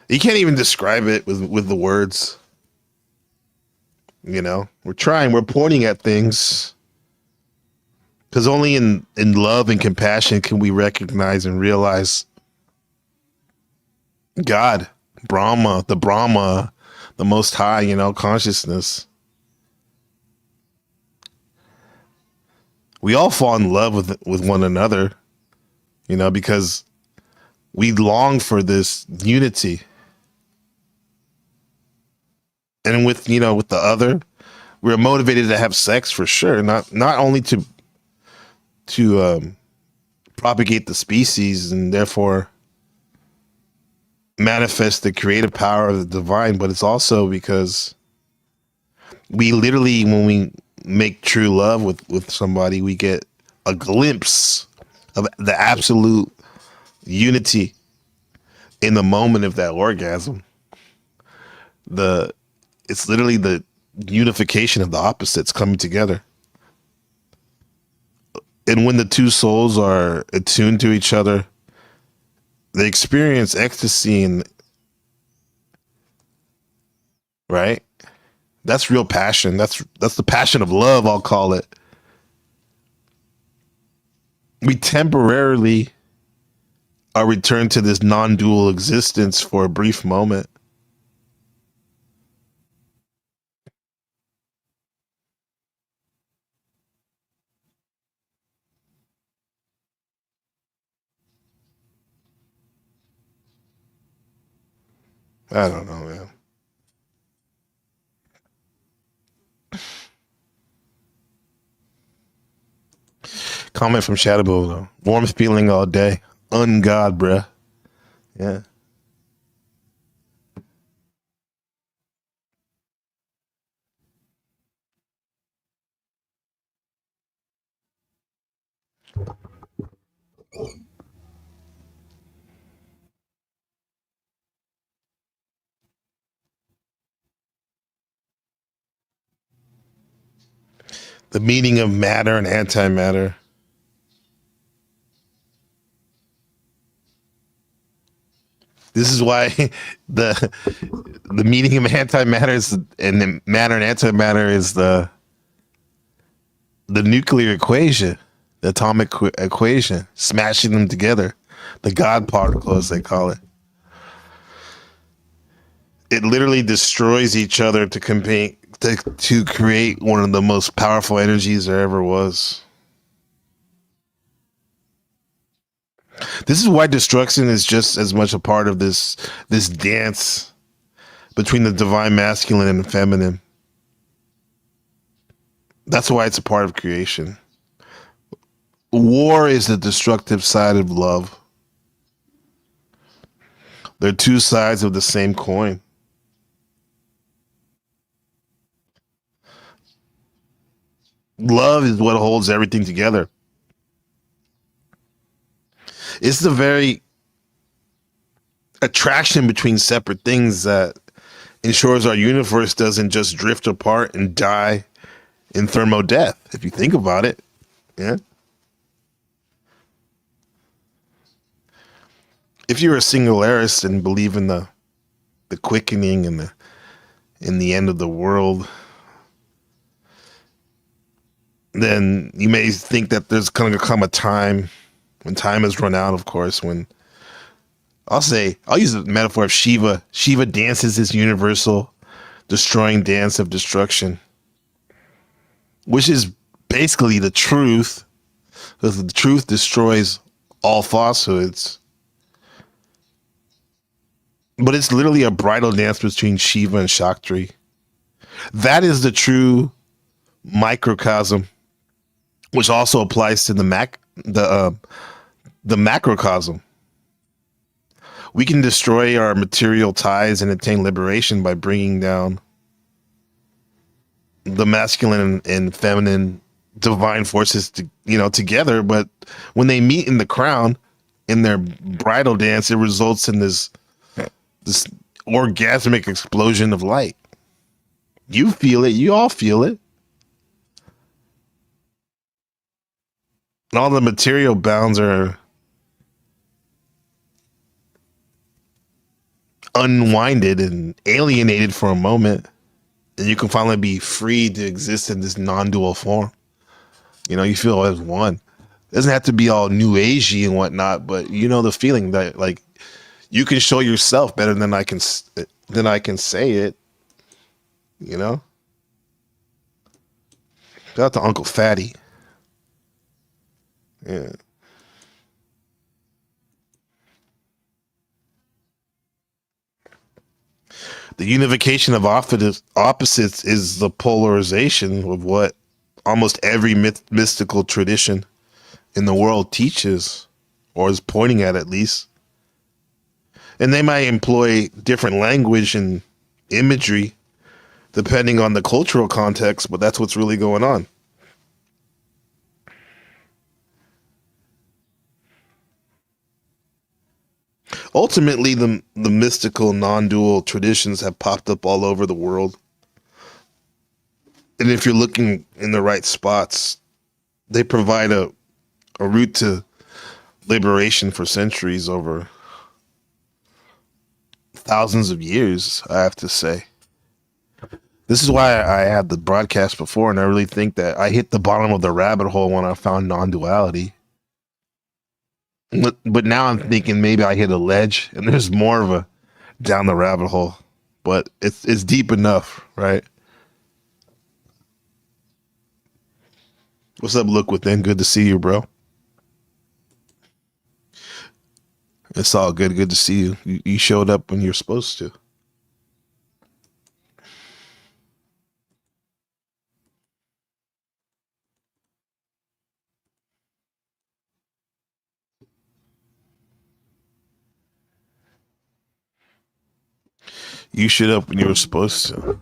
You can't even describe it with the words. We're trying, we're pointing at things. Because only in love and compassion can we recognize and realize God, Brahma, the Most High, consciousness. We all fall in love with one another, because We long for this unity. And with, with the other, we're motivated to have sex for sure. Not only to propagate the species and therefore manifest the creative power of the divine, but it's also because we literally, when we make true love with somebody, we get a glimpse of the absolute unity in the moment of that orgasm. It's literally the unification of the opposites coming together. And when the two souls are attuned to each other, they experience ecstasy, and right? That's real passion. That's the passion of love, I'll call it. We temporarily are returned to this non-dual existence for a brief moment. I don't know, man. Comment from Shadowbow, though. Warmth feeling all day. Ungod, bruh. Yeah. The meaning of matter and antimatter. This is why the meaning of antimatter is, and the matter and antimatter is the nuclear equation, the atomic equation, smashing them together, the God particle, as they call it. It literally destroys each other to create one of the most powerful energies there ever was. This is why destruction is just as much a part of this dance between the divine masculine and feminine. That's why it's a part of creation. War is the destructive side of love. They're two sides of the same coin. Love is what holds everything together. It's the very attraction between separate things that ensures our universe doesn't just drift apart and die in thermodeath, if you think about it. Yeah. If you're a singularist and believe in the quickening and in the end of the world, then you may think that there's going to come a time when time has run out, of course, when I'll use the metaphor of Shiva. Shiva dances this universal destroying dance of destruction, which is basically the truth, because the truth destroys all falsehoods. But it's literally a bridal dance between Shiva and Shakti. That is the true microcosm, which also applies to the macrocosm. We can destroy our material ties and attain liberation by bringing down the masculine and feminine divine forces together. But when they meet in the crown, in their bridal dance, it results in this orgasmic explosion of light. You feel it. You all feel it. And all the material bounds are unwinded and alienated for a moment, and you can finally be free to exist in this non-dual form. You feel as one. It doesn't have to be all new agey and whatnot, but the feeling that like you can show yourself better than I can say it. Shout out to Uncle Fatty. Yeah. The unification of opposites is the polarization of what almost every mystical tradition in the world teaches, or is pointing at least. And they might employ different language and imagery depending on the cultural context, but that's what's really going on. Ultimately, the mystical non-dual traditions have popped up all over the world. And if you're looking in the right spots, they provide a route to liberation for centuries, over thousands of years, I have to say. This is why I had the broadcast before, and I really think that I hit the bottom of the rabbit hole when I found non-duality. But now I'm thinking maybe I hit a ledge and there's more of a down the rabbit hole, but it's deep enough, right? What's up, Look Within? Good to see you, bro. It's all good. Good to see you. You showed up when you're supposed to. You showed up when you were supposed to.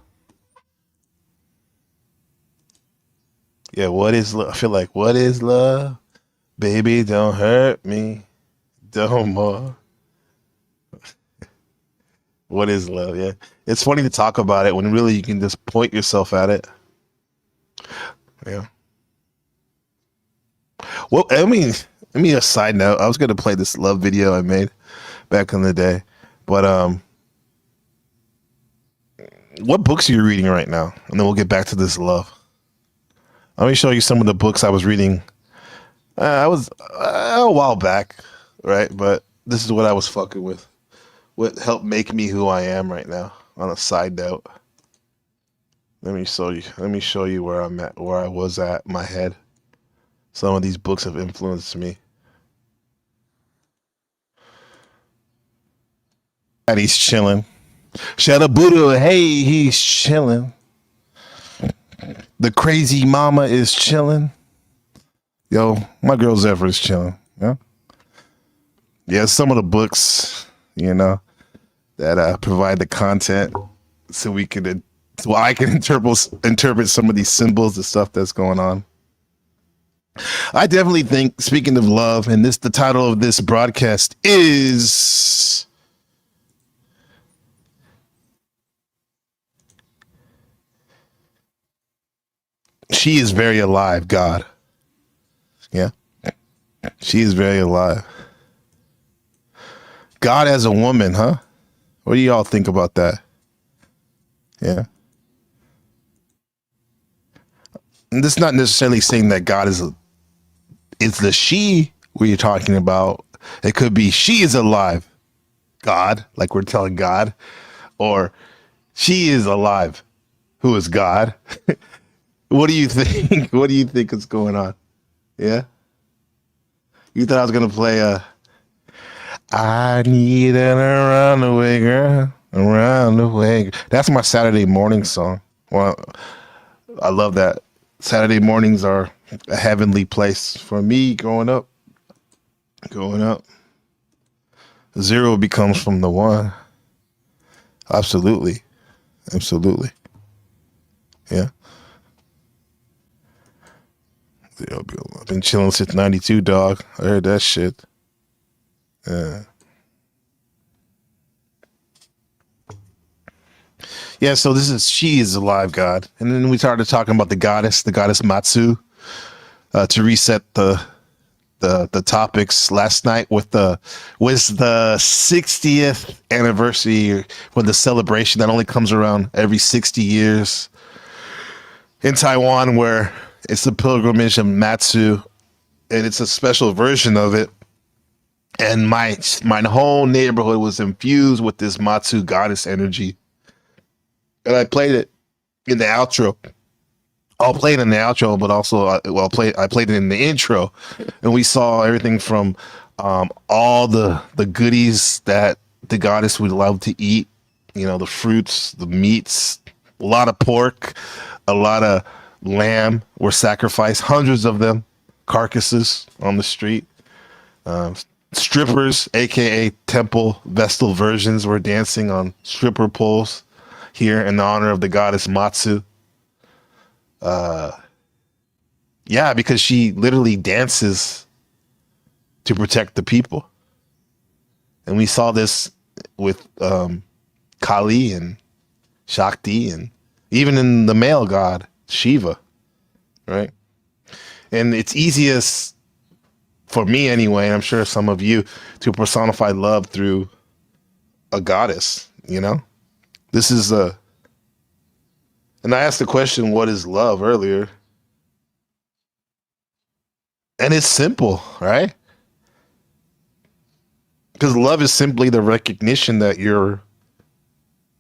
Yeah, what is love? I feel like, what is love? Baby, don't hurt me. Don't more. What is love? Yeah. It's funny to talk about it when really you can just point yourself at it. Yeah. Well, I mean, a side note. I was going to play this love video I made back in the day, but what books are you reading right now? And then we'll get back to this love. Let me show you some of the books I was reading. I was a while back, right? But this is what I was fucking with. What helped make me who I am right now. On a side note, let me show you where I'm at, where I was at in my head. Some of these books have influenced me. And he's chilling. Shout out Buddha, hey, he's chilling. The crazy mama is chilling. Yo, my girl Zephyr is chilling. Yeah, yeah. Some of the books, that provide the content, so I can interpret some of these symbols, the stuff that's going on. I definitely think, speaking of love, and the title of this broadcast is She is Very Alive, God. Yeah. She is very alive. God as a woman, huh? What do y'all think about that? Yeah. And this is not necessarily saying that God is it's the she we're talking about. It could be she is alive, God, like we're telling God, or she is alive, who is God. What do you think? What do you think is going on? Yeah? You thought I was going to play I need an around the way, girl, around the way. That's my Saturday morning song. Well, I love that. Saturday mornings are a heavenly place for me growing up. Zero becomes from the one. Absolutely. Yeah. I've been chilling since 92, dog. I heard that shit. Yeah, so she is alive, God. And then we started talking about the goddess Mazu, to reset the topics last night was the 60th anniversary, when the celebration that only comes around every 60 years in Taiwan, where it's the pilgrimage of Mazu, and it's a special version of it. And my whole neighborhood was infused with this Mazu goddess energy. And I played it in the outro. I'll play it in the outro, but also I played it in the intro, and we saw everything from all the goodies that the goddess would love to eat, the fruits, the meats, a lot of pork, a lot of lamb were sacrificed, hundreds of them, carcasses on the street. Strippers, aka temple vestal virgins, were dancing on stripper poles here in honor of the goddess Matsu. Yeah, because she literally dances to protect the people. And we saw this with Kali and Shakti, and even in the male god, Shiva, right? And it's easiest for me anyway, and I'm sure some of you, to personify love through a goddess, This is and I asked the question, what is love, earlier? And it's simple, right? Because love is simply the recognition that you're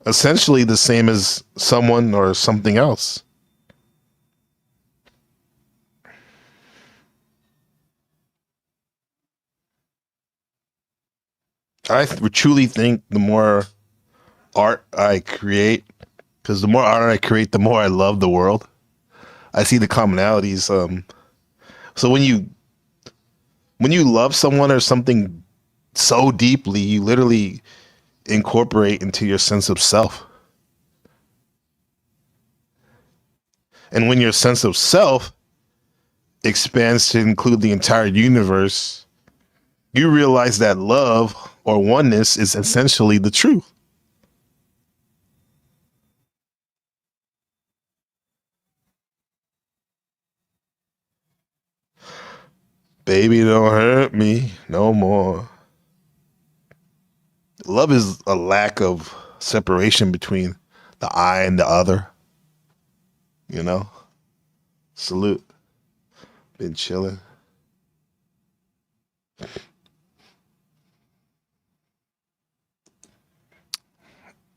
essentially the same as someone or something else. I truly think the more art I create, because the more art I create, the more I love the world. I see the commonalities. So when you love someone or something so deeply, you literally incorporate into your sense of self. And when your sense of self expands to include the entire universe, you realize that love or oneness is essentially the truth. Baby, don't hurt me no more. Love is a lack of separation between the I and the other. Salute. Been chilling.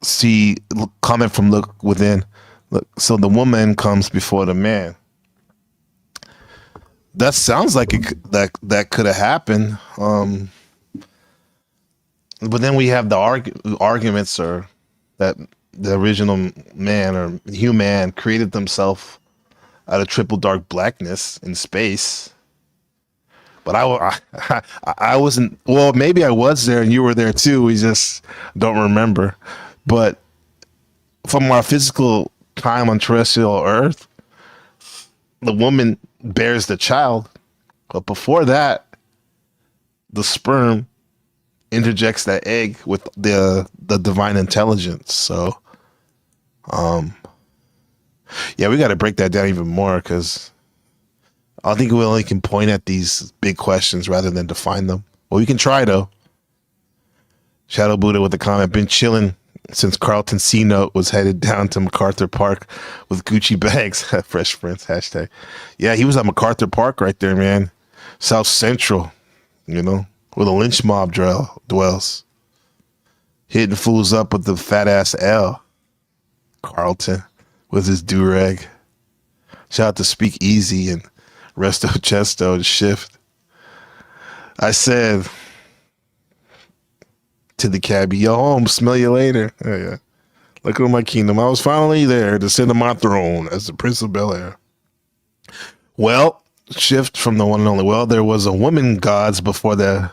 See, comment from Look Within. Look, so the woman comes before the man. That sounds like that could have happened. But then we have the arguments, or that the original man or human created themselves out of triple dark blackness in space. But I wasn't. Well, maybe I was there and you were there too. We just don't remember. But from our physical time on terrestrial Earth, the woman bears the child. But before that, the sperm interjects that egg with the divine intelligence. So, yeah, we got to break that down even more, because I think we only can point at these big questions rather than define them. Well, we can try though. Shadow Buddha with a comment. Been chilling since Carlton C Note was headed down to MacArthur Park with Gucci bags. Fresh Prince hashtag. Yeah, he was at MacArthur Park right there, man. South Central, where the lynch mob dwells. Hitting fools up with the fat ass L. Carlton with his do-rag. Shout out to Speak Easy and Resto Chesto and Shift. I said to the cabbie, yo, home, smell you later. Oh, yeah. Look at my kingdom. I was finally there to sit on my throne as the Prince of Bel-Air. Well, Shift from the one and only. Well, there was a woman gods before the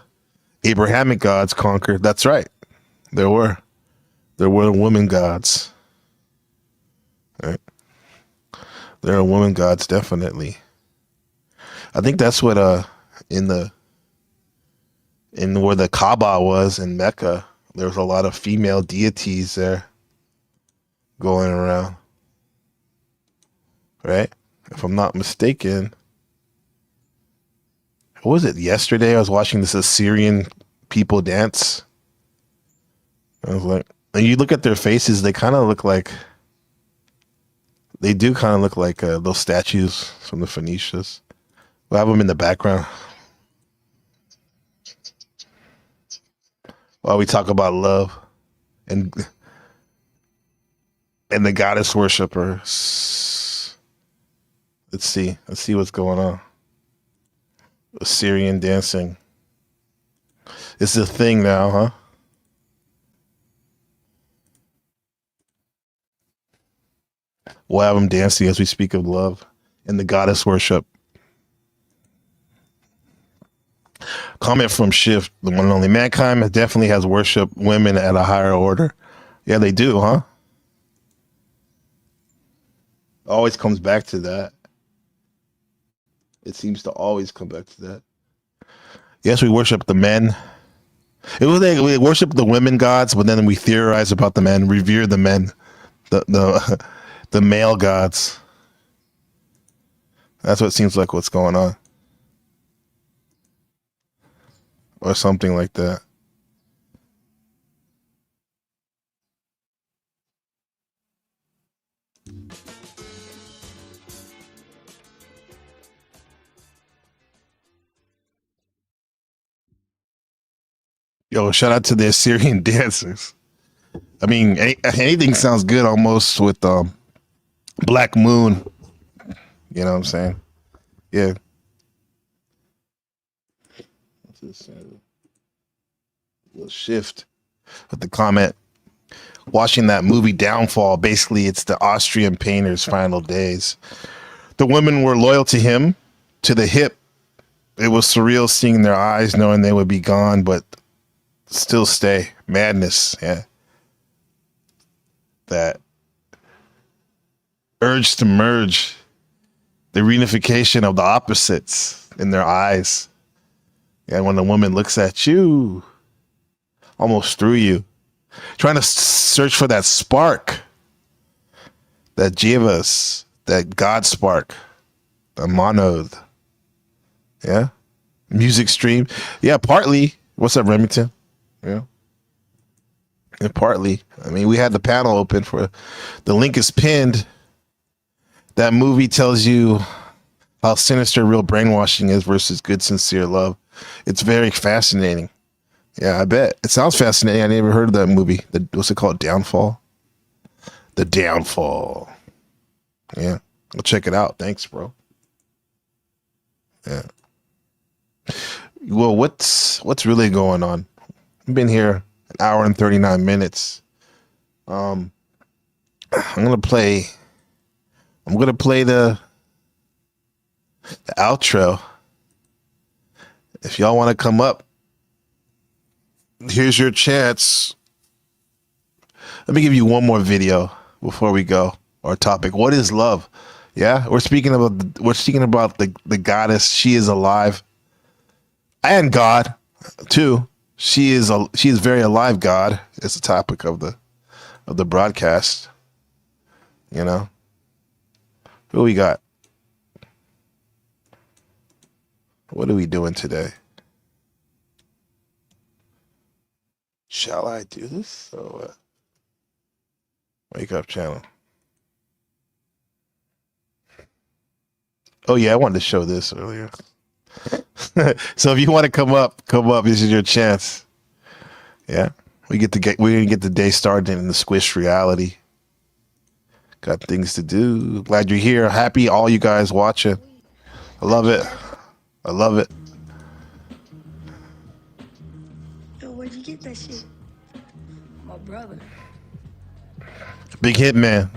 Abrahamic gods conquered. That's right. There were woman gods. Right? There are woman gods, definitely. I think that's what in where the Kaaba was in Mecca, there was a lot of female deities there going around. Right? If I'm not mistaken. What was it? Yesterday I was watching this Assyrian people dance. I was like, and you look at their faces, they do kind of look like those statues from the Phoenicians. We'll have them in the background while we talk about love and the goddess worshipers. Let's see what's going on. Assyrian dancing. It's a thing now, huh? We'll have them dancing as we speak of love and the goddess worship. Comment from Shift, the one and only. Mankind definitely has worshiped women at a higher order. Yeah, they do, huh? Always comes back to that. It seems to always come back to that. Yes, we worship the men. It was like we worship the women gods, but then we theorize about the men, revere the men, the the male gods. That's what seems like what's going on, or something like that. Yo, shout out to the Assyrian dancers. I mean, anything sounds good almost with Black Moon. You know what I'm saying? Yeah. Just a little shift with the comment. Watching that movie Downfall, basically it's the Austrian painter's final days. The women were loyal to him, to the hip. It was surreal seeing their eyes, knowing they would be gone, but still stay. Madness, yeah. That urge to merge, the reunification of the opposites in their eyes. And when a woman looks at you, almost through you, trying to search for that spark, that Jivas, that God spark, the monod. Yeah. Music stream. Yeah, partly. What's up, Remington? Yeah. And partly. I mean, we had the panel open for the link is pinned. That movie tells you how sinister real brainwashing is versus good, sincere love. It's very fascinating. Yeah, I bet. It sounds fascinating. I never heard of that movie. What's it called? Downfall? The Downfall. Yeah. I'll check it out. Thanks, bro. Yeah. Well, what's really going on? I've been here an hour and 39 minutes. I'm gonna play the outro. If y'all want to come up, here's your chance. Let me give you one more video before we go. Our topic: what is love? Yeah, we're speaking about the goddess. She is alive, and God too. She is very alive. God is the topic of the broadcast. You know, who we got? What are we doing today? Shall I do this? Or what? Wake up channel. Oh yeah, I wanted to show this earlier. So if you want to come up. This is your chance. Yeah, we're gonna get the day started in the squish reality. Got things to do. Glad you're here. Happy all you guys watching. I love it. I love it. Yo, where'd you get that shit? My brother. Big hit man.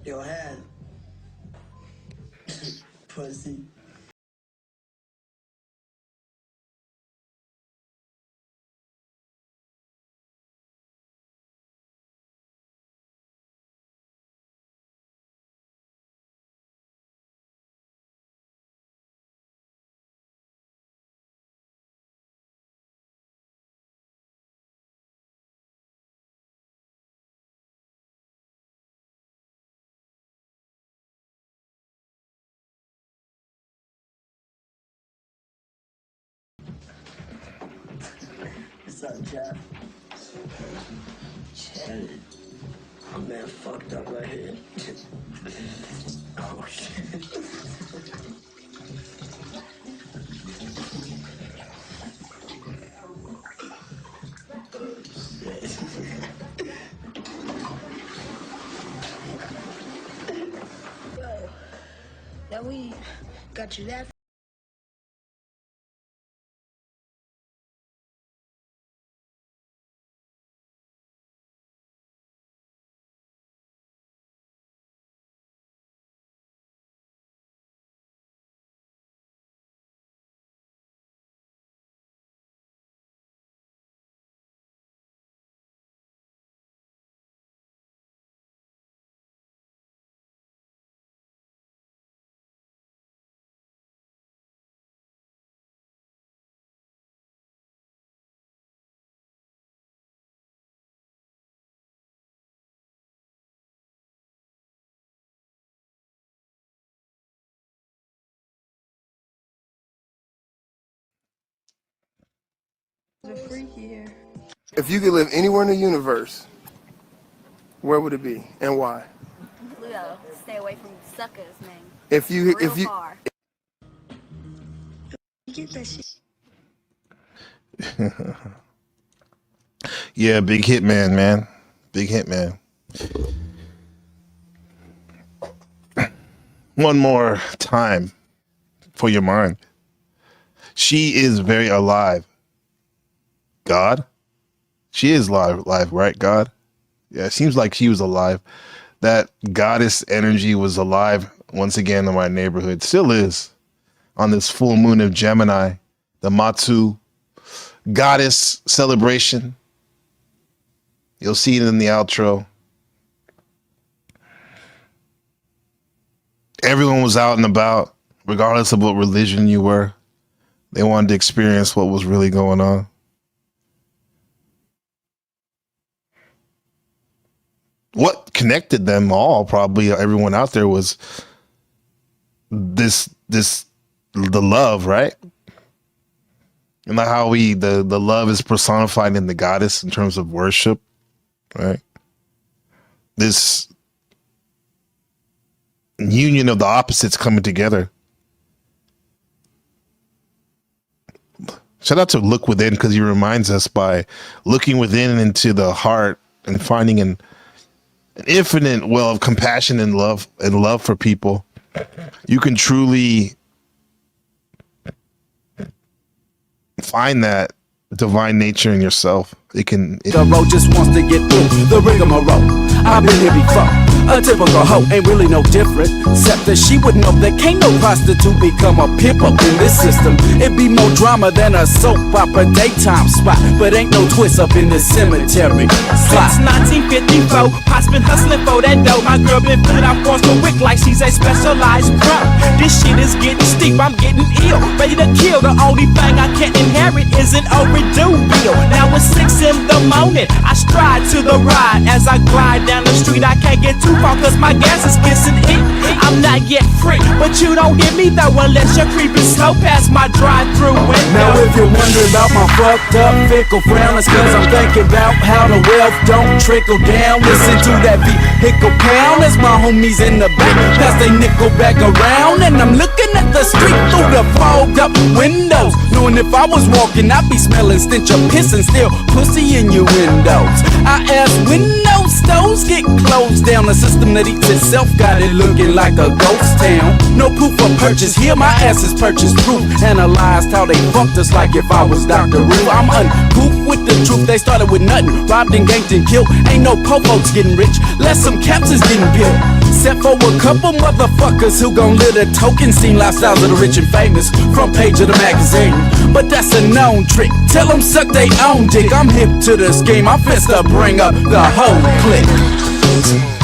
Your hand. Pussy. What's up, Jeff? Chilling. I'm man fucked up right here. Oh shit. Yo, that we got you that. If you could live anywhere in the universe, where would it be and why? Pluto. Stay away from suckers, man. If you Far. You get that shit. Yeah, big hitman, man. Big hitman. One more time for your mind. She is very alive. God? She is alive, right, God? Yeah, it seems like she was alive. That goddess energy was alive once again in my neighborhood. Still is. On this full moon of Gemini, the Mazu goddess celebration. You'll see it in the outro. Everyone was out and about, regardless of what religion you were. They wanted to experience what was really going on. What connected them all, probably everyone out there, was the love, right? And how the love is personified in the goddess in terms of worship, right? This union of the opposites coming together. Shout out to Look Within, because he reminds us by looking within into the heart and finding an infinite well of compassion and love for people, you can truly find that divine nature in yourself. The road just wants to get through the rigmarole. I've been here before. A typical hoe ain't really no different, except that she would know that can't no prostitute become a pimp up in this system. It'd be more drama than a soap opera daytime spot, but ain't no twist up in this cemetery slot. Since 1954, Pop's been hustling for that dough. My girl been filling out forms for Wick like she's a specialized pro. This shit is getting steep, I'm getting ill, ready to kill. The only thing I can't inherit is an overdue bill. Now it's 6 in the morning, I stride to the ride. As I glide down the street, I can't get too far cause my gas is kissing it. I'm not yet free, but you don't hear me though unless you're creeping slow past my drive-through window. Now if you're wondering about my fucked up fickle frown, it's cause I'm thinking about how the wealth don't trickle down. Listen to that vehicle pound as my homies in the back pass they nickel back around, and I'm looking at the street through the fogged up windows, knowing if I was walking I'd be smelling stench of piss and still pussy in your windows. I ask when those stores get closed down, the system that eats itself got it looking like a ghost town. No proof of purchase, here my ass is purchase proof. Analyzed how they fucked us like if I was Dr. Rue. I'm uncouth with the truth, they started with nothing, robbed and ganked and killed. Ain't no po folks getting rich, less some caps is getting built. Except for a couple motherfuckers who gon' live the token scene lifestyles of the rich and famous, front page of the magazine. But that's a known trick, tell them suck they own dick. I'm hip to this game, I'm fist to bring up the whole clique.